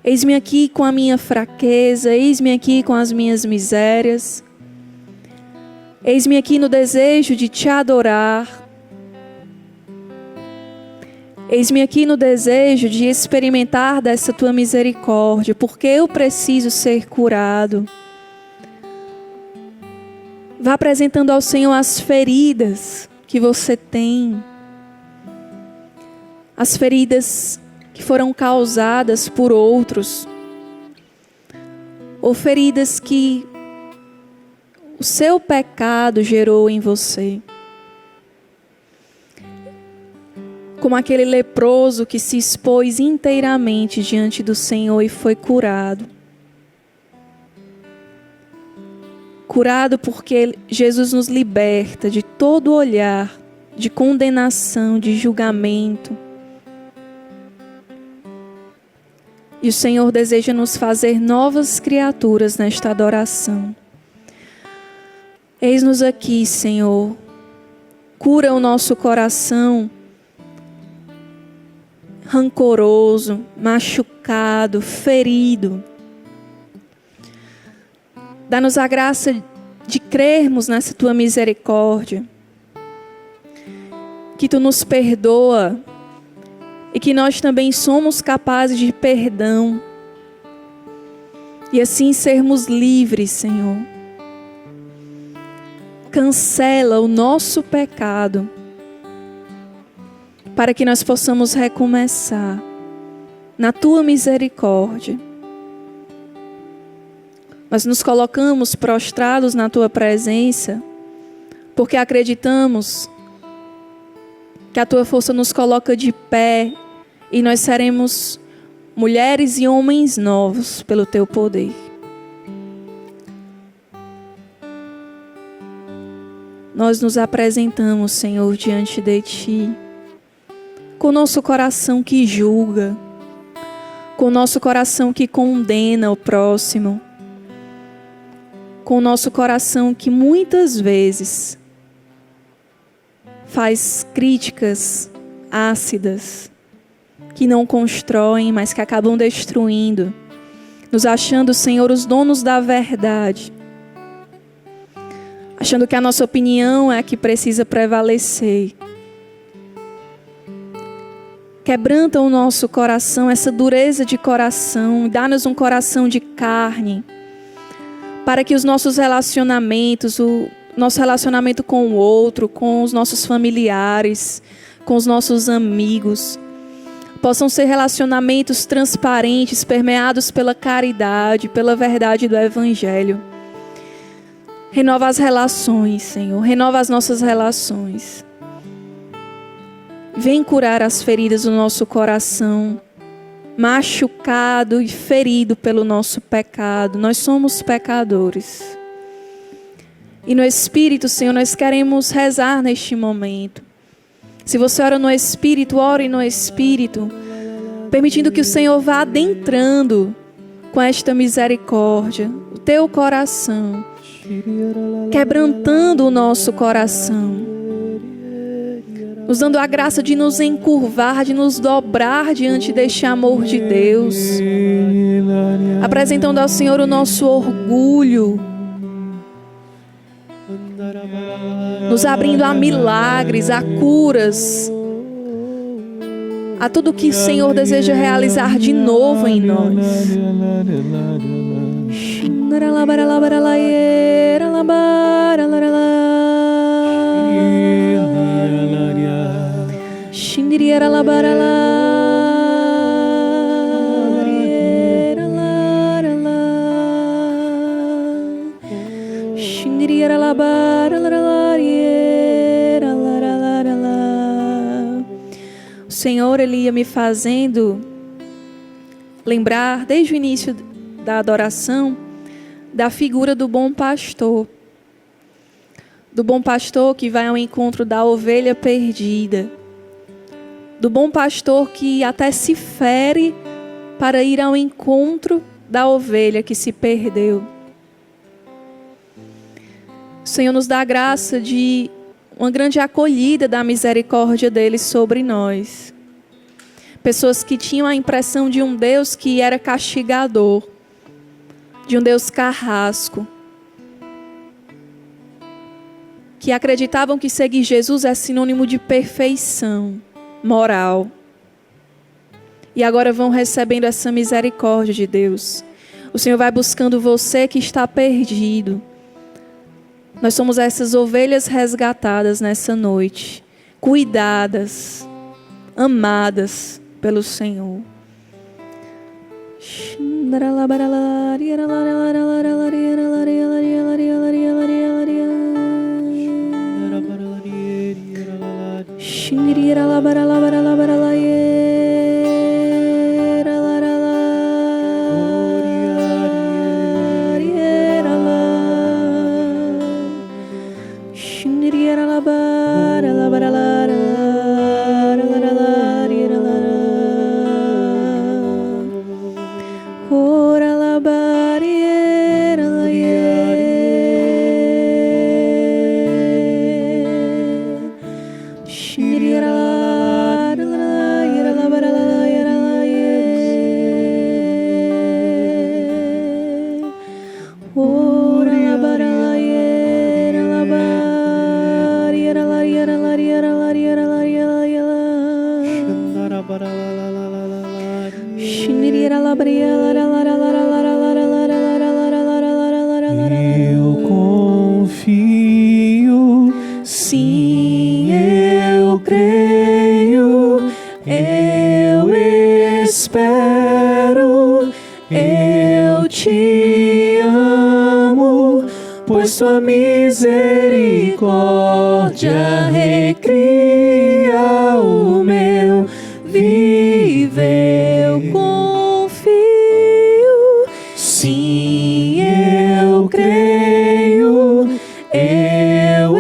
Eis-me aqui com a minha fraqueza, eis-me aqui com as minhas misérias. Eis-me aqui no desejo de te adorar. Eis-me aqui no desejo de experimentar dessa tua misericórdia, porque eu preciso ser curado. Vá apresentando ao Senhor as feridas que você tem. As feridas que foram causadas por outros. Ou feridas que o seu pecado gerou em você. Como aquele leproso que se expôs inteiramente diante do Senhor e foi curado. Curado porque Jesus nos liberta de todo olhar de condenação, de julgamento. E o Senhor deseja nos fazer novas criaturas nesta adoração. Eis-nos aqui, Senhor. Cura o nosso coração rancoroso, machucado, ferido. Dá-nos a graça de crermos nessa tua misericórdia. Que tu nos perdoa e que nós também somos capazes de perdão. E assim sermos livres, Senhor. Cancela o nosso pecado para que nós possamos recomeçar na tua misericórdia. Nós nos colocamos prostrados na tua presença porque acreditamos que a tua força nos coloca de pé e nós seremos mulheres e homens novos pelo teu poder. Nós nos apresentamos, Senhor, diante de ti, com o nosso coração que julga, com o nosso coração que condena o próximo, com o nosso coração que muitas vezes faz críticas ácidas, que não constroem, mas que acabam destruindo, nos achando, Senhor, os donos da verdade, achando que a nossa opinião é a que precisa prevalecer. Quebranta o nosso coração, essa dureza de coração, dá-nos um coração de carne, para que os nossos relacionamentos, o nosso relacionamento com o outro, com os nossos familiares, com os nossos amigos, possam ser relacionamentos transparentes, permeados pela caridade, pela verdade do Evangelho. Renova as relações, Senhor, renova as nossas relações. Vem curar as feridas do nosso coração, machucado e ferido pelo nosso pecado. Nós somos pecadores. E no Espírito, Senhor, nós queremos rezar neste momento. Se você ora no Espírito, ore no Espírito, permitindo que o Senhor vá adentrando com esta misericórdia o teu coração, quebrantando o nosso coração, nos dando a graça de nos encurvar, de nos dobrar diante deste amor de Deus, apresentando ao Senhor o nosso orgulho, nos abrindo a milagres, a curas, a tudo que o Senhor deseja realizar de novo em nós. Senhor, Ele ia me fazendo lembrar, desde o início da adoração, da figura do bom pastor. Do bom pastor que vai ao encontro da ovelha perdida. Do bom pastor que até se fere para ir ao encontro da ovelha que se perdeu. O Senhor nos dá a graça de uma grande acolhida da misericórdia dele sobre nós. Pessoas que tinham a impressão de um Deus que era castigador, de um Deus carrasco, que acreditavam que seguir Jesus é sinônimo de perfeição moral. E agora vão recebendo essa misericórdia de Deus. O Senhor vai buscando você que está perdido. Nós somos essas ovelhas resgatadas nessa noite, cuidadas, amadas pelo Senhor. Eu confio, sim, eu creio, eu espero, eu te amo, pois tua misericórdia recria o meu viver. Eu confio, sim, eu creio, eu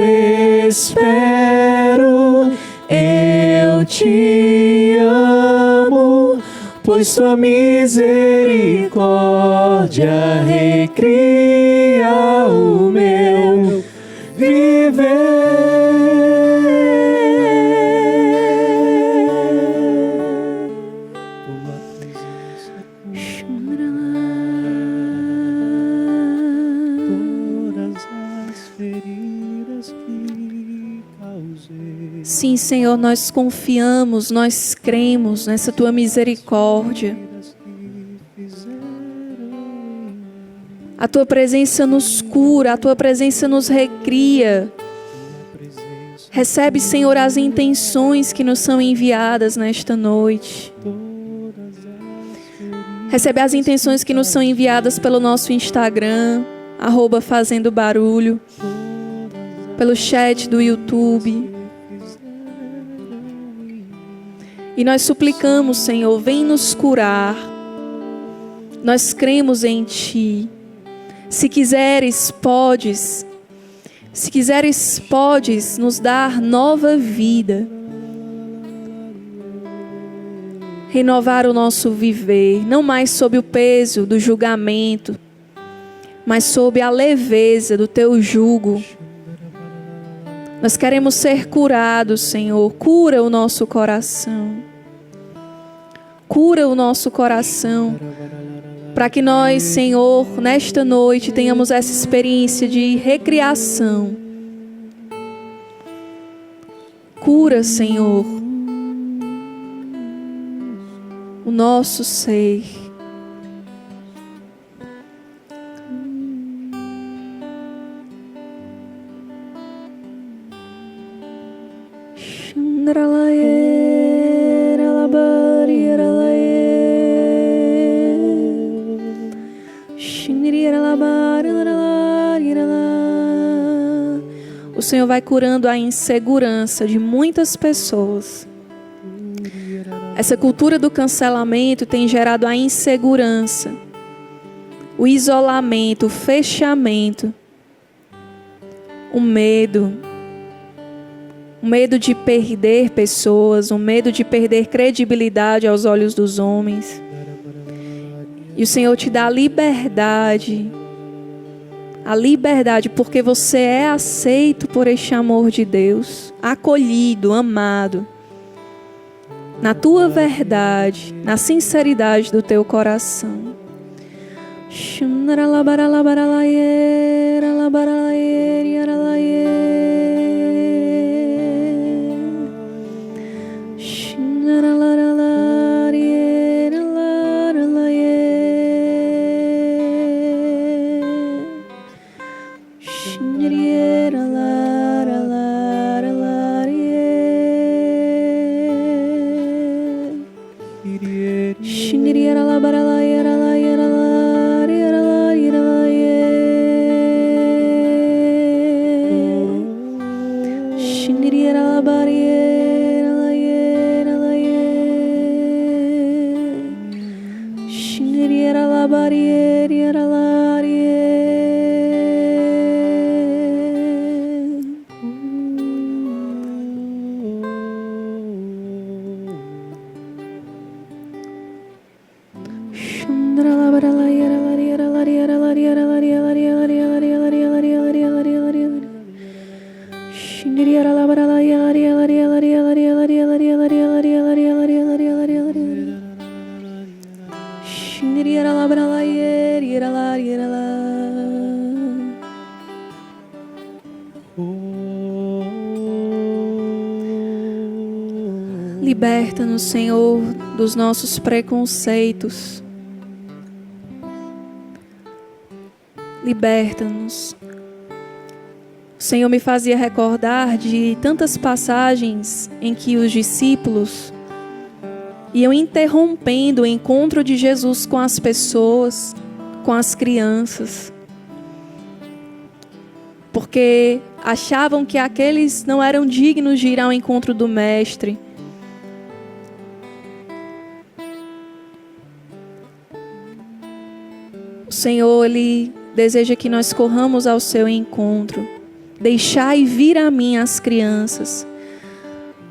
espero, eu te amo, pois tua misericórdia recria o meu viver. Sim, Senhor, nós confiamos, nós cremos nessa tua misericórdia. A tua presença nos cura, a tua presença nos recria. Recebe, Senhor, as intenções que nos são enviadas nesta noite. Recebe as intenções que nos são enviadas pelo nosso Instagram, @FazendoBarulho, pelo chat do YouTube. E nós suplicamos, Senhor, vem nos curar. Nós cremos em Ti. Se quiseres, podes. Se quiseres, podes nos dar nova vida. Renovar o nosso viver, não mais sob o peso do julgamento, mas sob a leveza do Teu jugo. Nós queremos ser curados, Senhor. Cura o nosso coração. Cura o nosso coração. Para que nós, Senhor, nesta noite tenhamos essa experiência de recriação. Cura, Senhor, o nosso ser. O Senhor vai curando a insegurança de muitas pessoas. Essa cultura do cancelamento tem gerado a insegurança, o isolamento, o fechamento, o medo de perder pessoas, o medo de perder credibilidade aos olhos dos homens. E o Senhor te dá a liberdade porque você é aceito por este amor de Deus, acolhido, amado, na tua verdade, na sinceridade do teu coração. Liberta-nos, Senhor, dos nossos preconceitos. Liberta-nos. O Senhor me fazia recordar de tantas passagens em que os discípulos iam interrompendo o encontro de Jesus com as pessoas, com as crianças, porque achavam que aqueles não eram dignos de ir ao encontro do Mestre. O Senhor, Ele deseja que nós corramos ao seu encontro. Deixai vir a mim as crianças.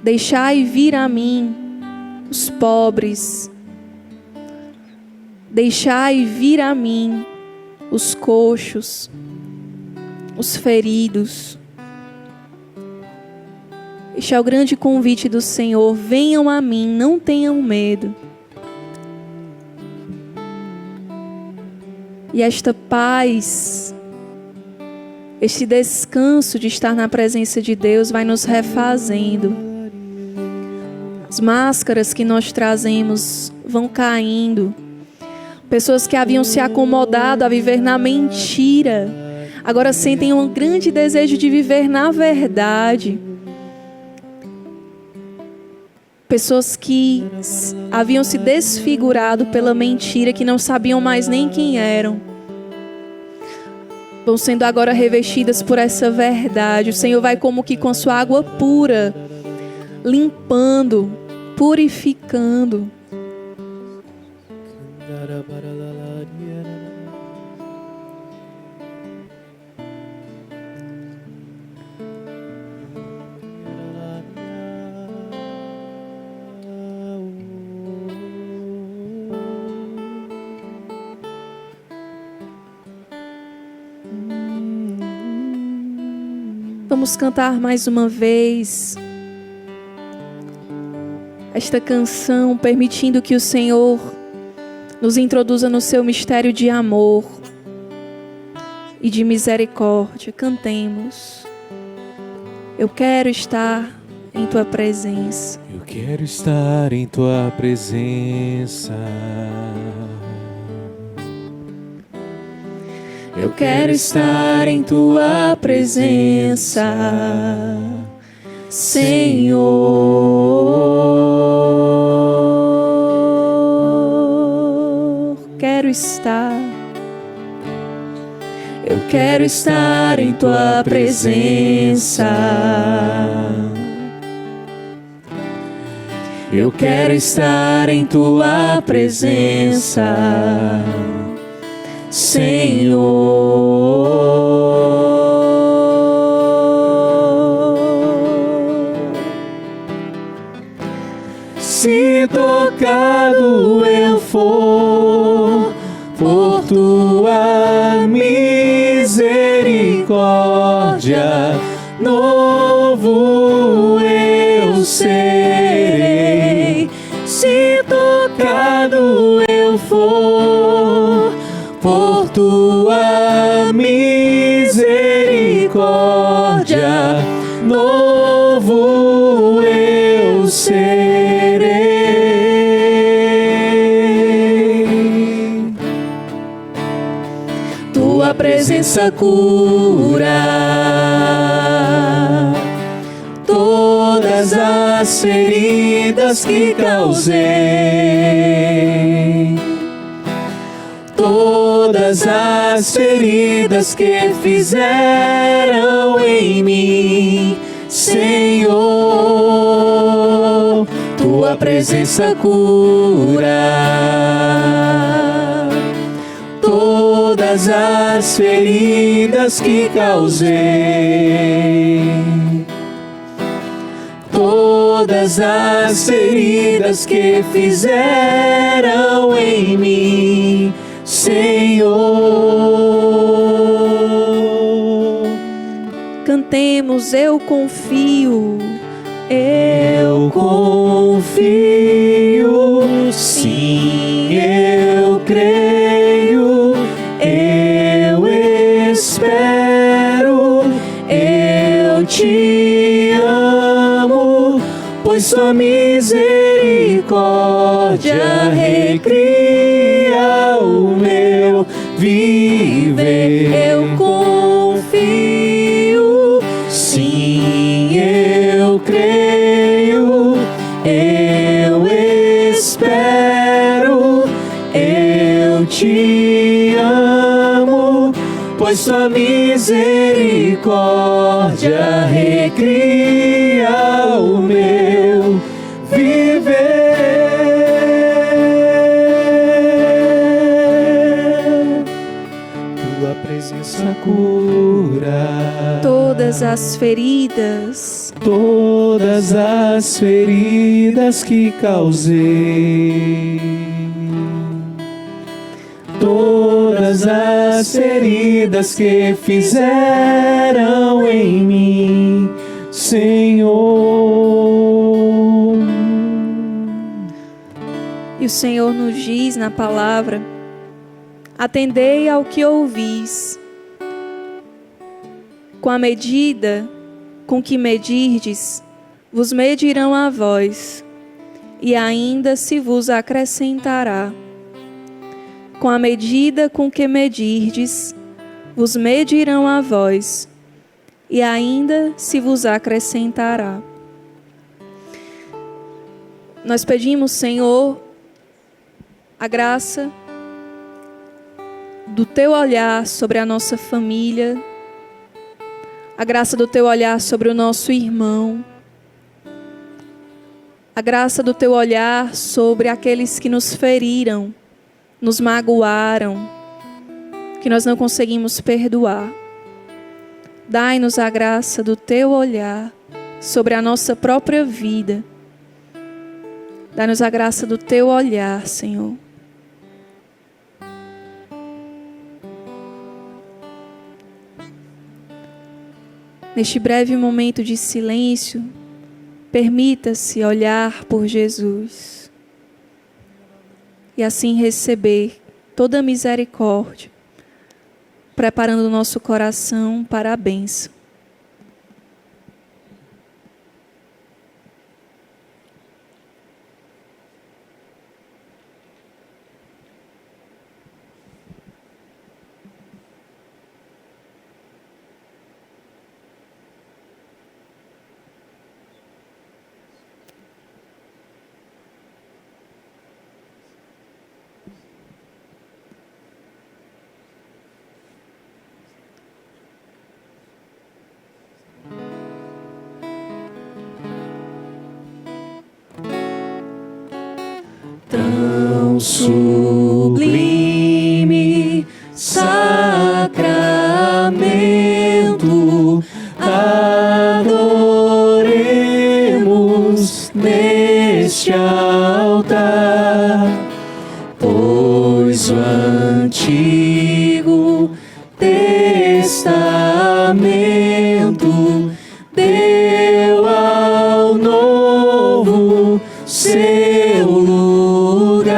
Deixai vir a mim os pobres. Deixai vir a mim os coxos, os feridos. Este é o grande convite do Senhor. Venham a mim, não tenham medo. E esta paz, este descanso de estar na presença de Deus vai nos refazendo. As máscaras que nós trazemos vão caindo. Pessoas que haviam se acomodado a viver na mentira, agora sentem um grande desejo de viver na verdade. Pessoas que haviam se desfigurado pela mentira, que não sabiam mais nem quem eram, vão sendo agora revestidas por essa verdade. O Senhor vai como que com a sua água pura, limpando, purificando. Vamos cantar mais uma vez esta canção, permitindo que o Senhor nos introduza no seu mistério de amor e de misericórdia. Cantemos. Eu quero estar em tua presença. Eu quero estar em tua presença. Eu quero estar em tua presença, Senhor. Quero estar. Eu quero estar em tua presença. Eu quero estar em tua presença, Senhor. Se tocado eu for por tua misericórdia, novo eu serei. Se tocado eu for por tua misericórdia, novo eu serei. Tua presença cura todas as feridas que causei, todas as feridas que fizeram em mim, Senhor. Tua presença cura todas as feridas que causei, todas as feridas que fizeram em mim, Senhor. Cantemos, eu confio. Eu confio, sim, eu creio, eu espero, eu te amo, pois sua misericórdia recria o meu viver. Eu confio, sim, eu creio, eu espero, eu te amo, pois sua misericórdia recria o meu viver. Tua presença cura Todas as feridas, todas as feridas que causei, todas as feridas que fizeram em mim, Senhor. e o Senhor nos diz na palavra: atendei ao que ouvis. Com a medida com que medirdes, vos medirão a vós, e ainda se vos acrescentará. Com a medida com que medirdes, vos medirão a vós, e ainda se vos acrescentará. Nós pedimos, Senhor, a graça do Teu olhar sobre a nossa família, a graça do Teu olhar sobre o nosso irmão, a graça do Teu olhar sobre aqueles que nos feriram, nos magoaram, que nós não conseguimos perdoar. Dai-nos a graça do Teu olhar sobre a nossa própria vida. Dai-nos a graça do Teu olhar, Senhor. Neste breve momento de silêncio, permita-se olhar por Jesus e assim receber toda a misericórdia, preparando o nosso coração para a bênção. tão sublime sacramento, adoremos neste altar, pois o Antigo Testamento deu ao Novo seu lugar.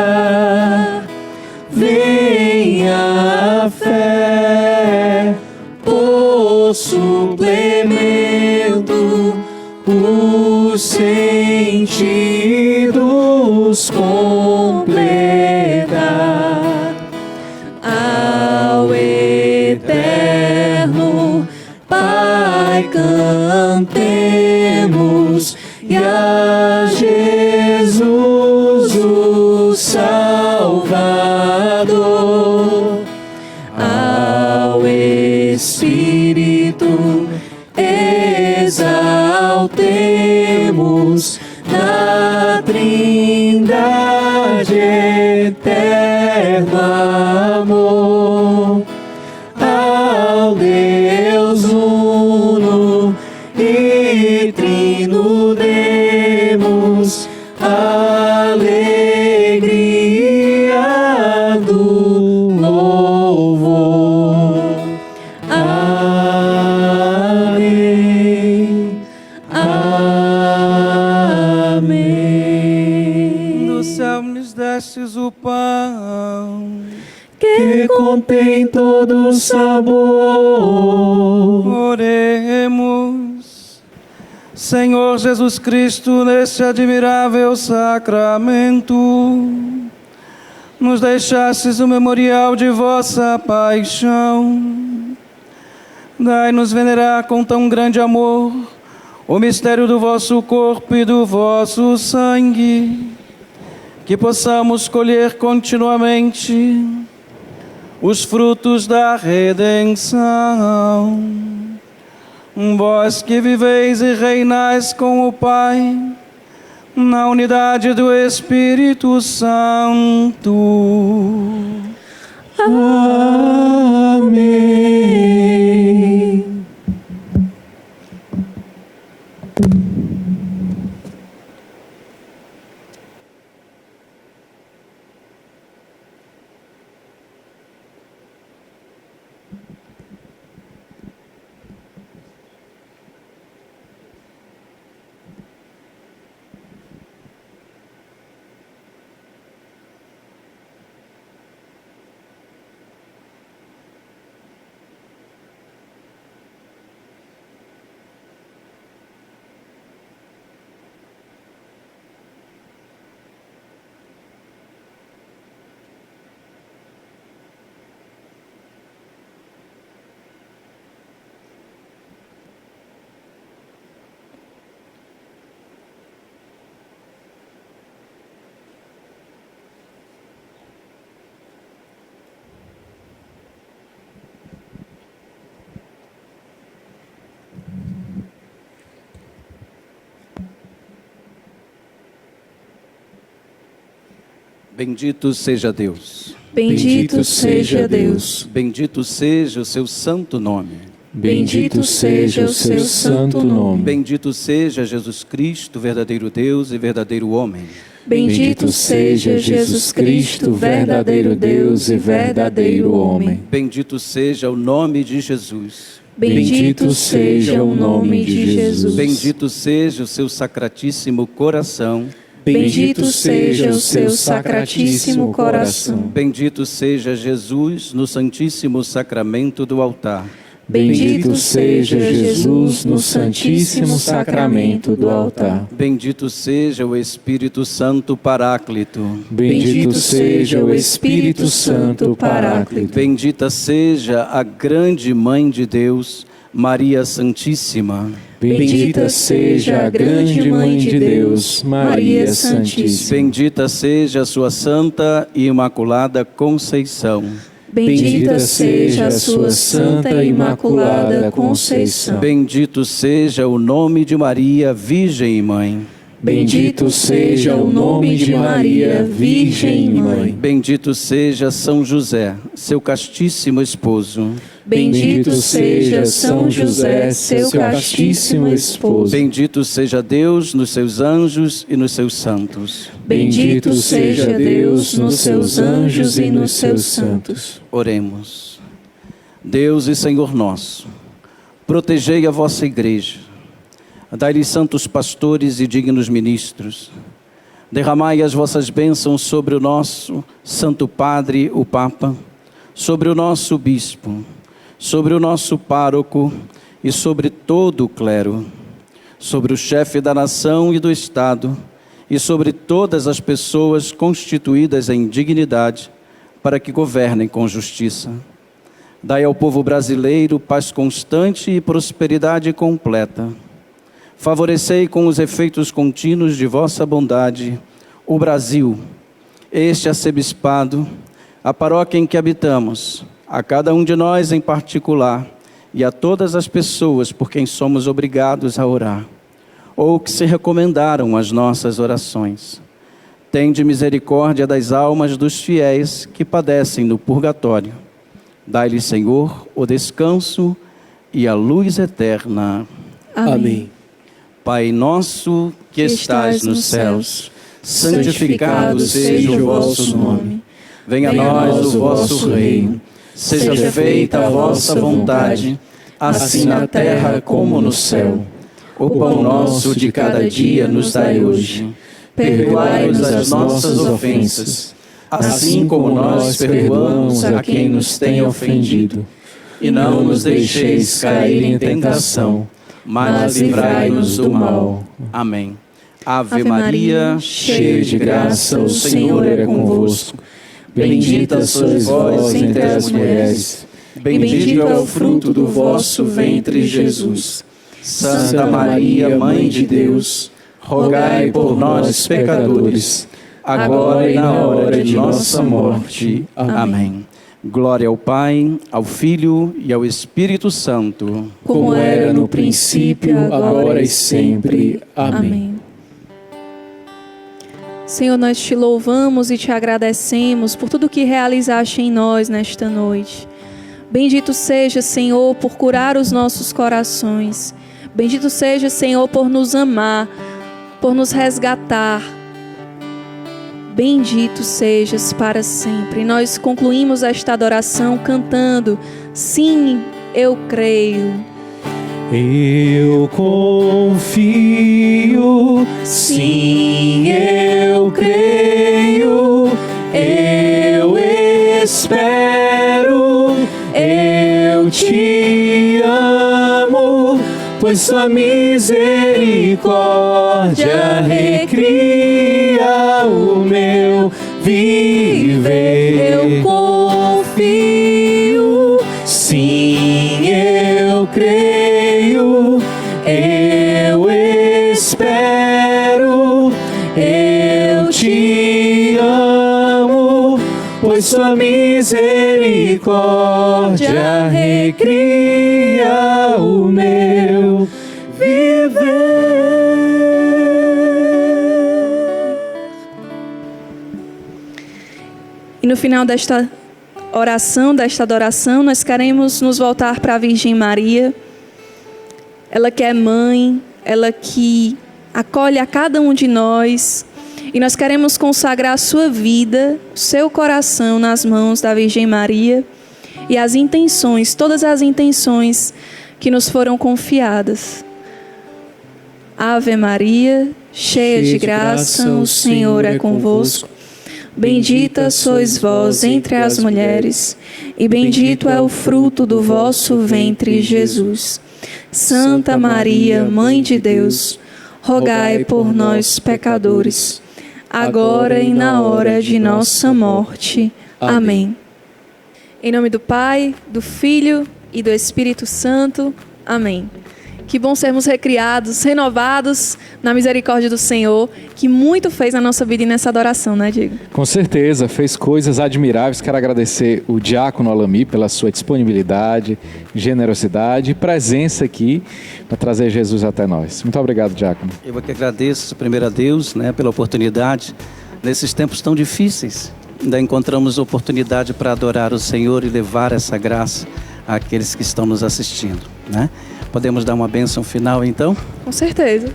Venha a fé por suplemento, os sentidos completar. Ao eterno Pai cantemos, e a Jesus o Salvador. Ao Espírito exaltemos, na Trindade eterno amor. Ao Deus uno e trino demos alegria do louvor. Amém. Amém. Do céu nos destes o pão que contém todo o sabor. Oremos. Senhor Jesus Cristo, neste admirável sacramento, nos deixastes o memorial de vossa paixão. Dai-nos venerar com tão grande amor o mistério do vosso corpo e do vosso sangue, que possamos colher continuamente os frutos da redenção. Vós que viveis e reinais com o Pai, na unidade do Espírito Santo. Amém. Bendito seja Deus. Bendito seja Deus. Bendito seja o seu santo nome. Bendito seja o seu santo nome. Bendito seja Jesus Cristo, verdadeiro Deus e verdadeiro homem. Bendito seja Jesus Cristo, verdadeiro Deus e verdadeiro homem. Bendito seja o nome de Jesus. Bendito seja o nome de Jesus. Bendito seja o seu sacratíssimo coração. Bendito seja o seu sacratíssimo coração. Bendito seja Jesus no santíssimo sacramento do altar. Bendito seja Jesus no santíssimo sacramento do altar. Bendito seja o Espírito Santo Paráclito. Bendito seja o Espírito Santo Paráclito. Bendita seja a grande Mãe de Deus, Maria Santíssima. Bendita seja a grande Mãe de Deus, Maria Santíssima. Bendita seja a sua Santa e Imaculada Conceição. Bendita seja a sua Santa e Imaculada Conceição. Bendito seja o nome de Maria, Virgem e Mãe. Bendito seja o nome de Maria, Virgem Mãe. Bendito seja São José, seu castíssimo esposo. Bendito seja São José, seu castíssimo esposo. Bendito seja Deus nos seus anjos e nos seus santos. Bendito seja Deus nos seus anjos e nos seus santos. Oremos. Deus e Senhor nosso, protegei a vossa igreja. Dai-lhe santos pastores e dignos ministros. Derramai as vossas bênçãos sobre o nosso Santo Padre, o Papa, sobre o nosso Bispo, sobre o nosso pároco e sobre todo o clero, sobre o chefe da nação e do Estado e sobre todas as pessoas constituídas em dignidade, para que governem com justiça. Dai ao povo brasileiro paz constante e prosperidade completa. Favorecei com os efeitos contínuos de vossa bondade o Brasil, este arcebispado, a paróquia em que habitamos, a cada um de nós em particular e a todas as pessoas por quem somos obrigados a orar, ou que se recomendaram às nossas orações. Tende misericórdia das almas dos fiéis que padecem no purgatório. Dai-lhe, Senhor, o descanso e a luz eterna. Amém. Pai nosso que estais nos céus, santificado seja o vosso nome. Venha a nós o vosso reino. Seja feita a vossa vontade, assim na terra como no céu. O pão nosso de cada dia nos dai hoje. Perdoai-nos as nossas ofensas, assim como nós perdoamos a quem nos tem ofendido. E não nos deixeis cair em tentação, mas livrai-nos do mal. Amém. Ave Maria, cheia de graça, o Senhor é convosco. Bendita sois vós entre as mulheres, bendito é o fruto do vosso ventre, Jesus. Santa Maria, Mãe de Deus, rogai por nós, pecadores, agora e na hora de nossa morte. Amém. Glória ao Pai, ao Filho e ao Espírito Santo. Como era no princípio, agora e sempre. Amém. Senhor, nós te louvamos e te agradecemos por tudo que realizaste em nós nesta noite. Bendito seja, Senhor, por curar os nossos corações. Bendito seja, Senhor, por nos amar, por nos resgatar. Bendito sejas para sempre. Nós concluímos esta adoração cantando: sim, eu creio. Eu confio, sim, eu creio, eu espero, eu te amo, pois sua misericórdia recria o meu viver. Eu confio, sim, eu creio, eu espero, eu te amo, pois sua misericórdia recria o meu viver. E no final desta oração, desta adoração, nós queremos nos voltar para a Virgem Maria. Ela que é mãe, ela que acolhe a cada um de nós. E nós queremos consagrar a sua vida, o seu coração nas mãos da Virgem Maria e as intenções, todas as intenções que nos foram confiadas. Ave Maria, cheia de graça, o Senhor é convosco. Bendita sois vós entre as mulheres, e bendito é o fruto do vosso ventre, Jesus. Santa Maria, Mãe de Deus, rogai por nós, pecadores, agora e na hora de nossa morte. Amém. Em nome do Pai, do Filho e do Espírito Santo. Amém. Que bom sermos recriados, renovados na misericórdia do Senhor, que muito fez na nossa vida e nessa adoração, né, Diego? Com certeza, fez coisas admiráveis. Quero agradecer o diácono Alami pela sua disponibilidade, generosidade e presença aqui para trazer Jesus até nós. Muito obrigado, diácono. Eu que agradeço primeiro a Deus, né, pela oportunidade. Nesses tempos tão difíceis, ainda encontramos oportunidade para adorar o Senhor e levar essa graça àqueles que estão nos assistindo, né? Podemos dar uma bênção final, então? Com certeza.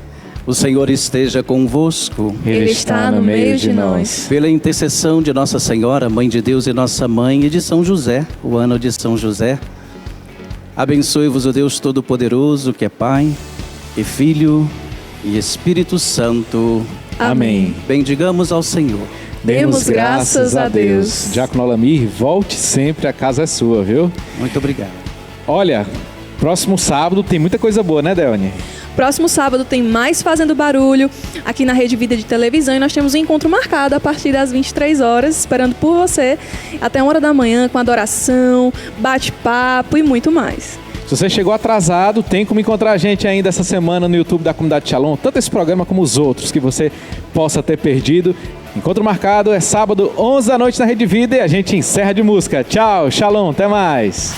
O Senhor esteja convosco. Ele está no meio de nós. Pela intercessão de Nossa Senhora, Mãe de Deus e Nossa Mãe, e de São José, o ano de São José, abençoe-vos o Deus Todo-Poderoso, que é Pai, e Filho, e Espírito Santo. Amém. Bendigamos ao Senhor. Demos graças a Deus. Diácono Alamir, volte sempre, a casa é sua, viu? Muito obrigado. Olha, próximo sábado tem muita coisa boa, né, Deone? Próximo sábado tem mais Fazendo Barulho aqui na Rede Vida de Televisão e nós temos um encontro marcado a partir das 23 horas, esperando por você até 1h da manhã com adoração, bate-papo e muito mais. Se você chegou atrasado, tem como encontrar a gente ainda essa semana no YouTube da Comunidade Shalom, tanto esse programa como os outros que você possa ter perdido. Encontro marcado é sábado, 11 da noite na Rede Vida, e a gente encerra de música. Tchau, Shalom, até mais.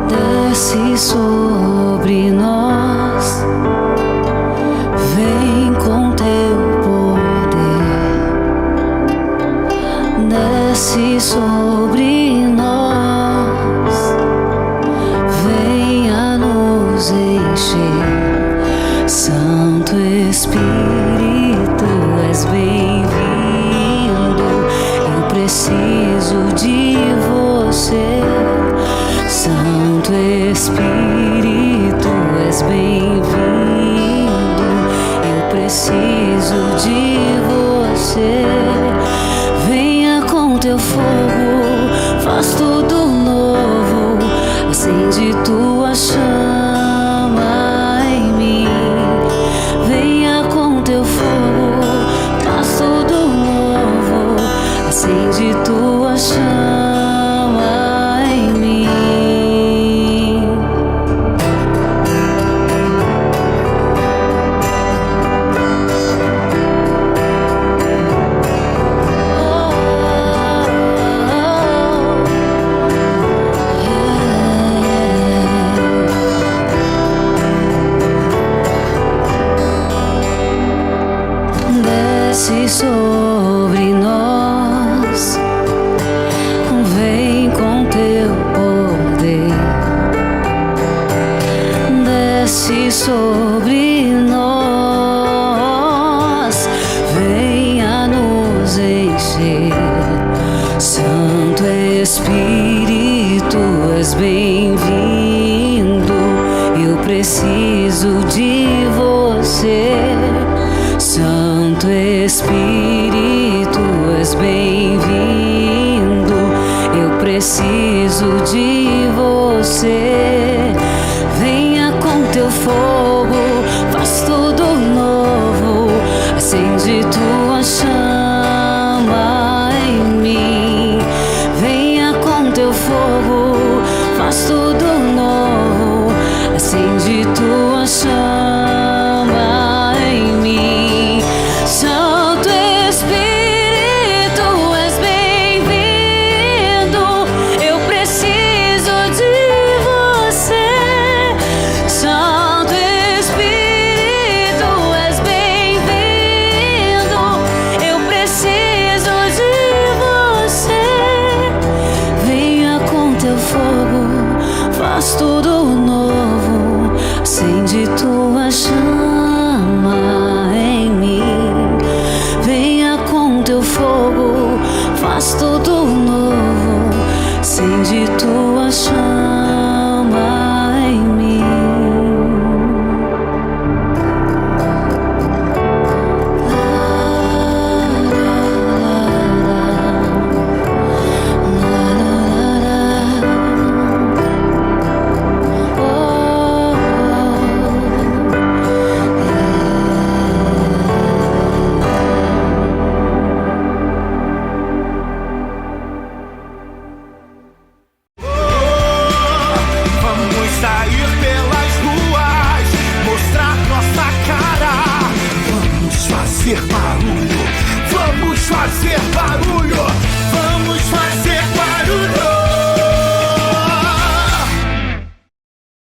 Desce sobre nós, vem com teu poder. Desce sobre nós, venha nos encher. Santo Espírito, és bem-vindo. Eu preciso de você. Santo Espírito, és bem-vindo. Eu preciso de você. Venha com teu fogo, faz tudo novo. Acende tua chama em mim. Venha com teu fogo, faz tudo novo. Acende tua chama em mim. Desce sobre nós, vem com teu poder. Desce sobre nós, venha nos encher. Santo Espírito, és bem-vindo. Eu preciso de você. Santo Espírito, és bem-vindo. Eu preciso de você. Venha com teu fogo, faz tudo novo. Acende tua chama em mim. Venha com teu fogo, faz tudo novo. Acende tua chama em mim. Santo Espírito, és bem-vindo. Eu preciso de você. Santo Espírito, és bem-vindo. Eu preciso de você. Venha com teu fogo, faz tudo novo. Acende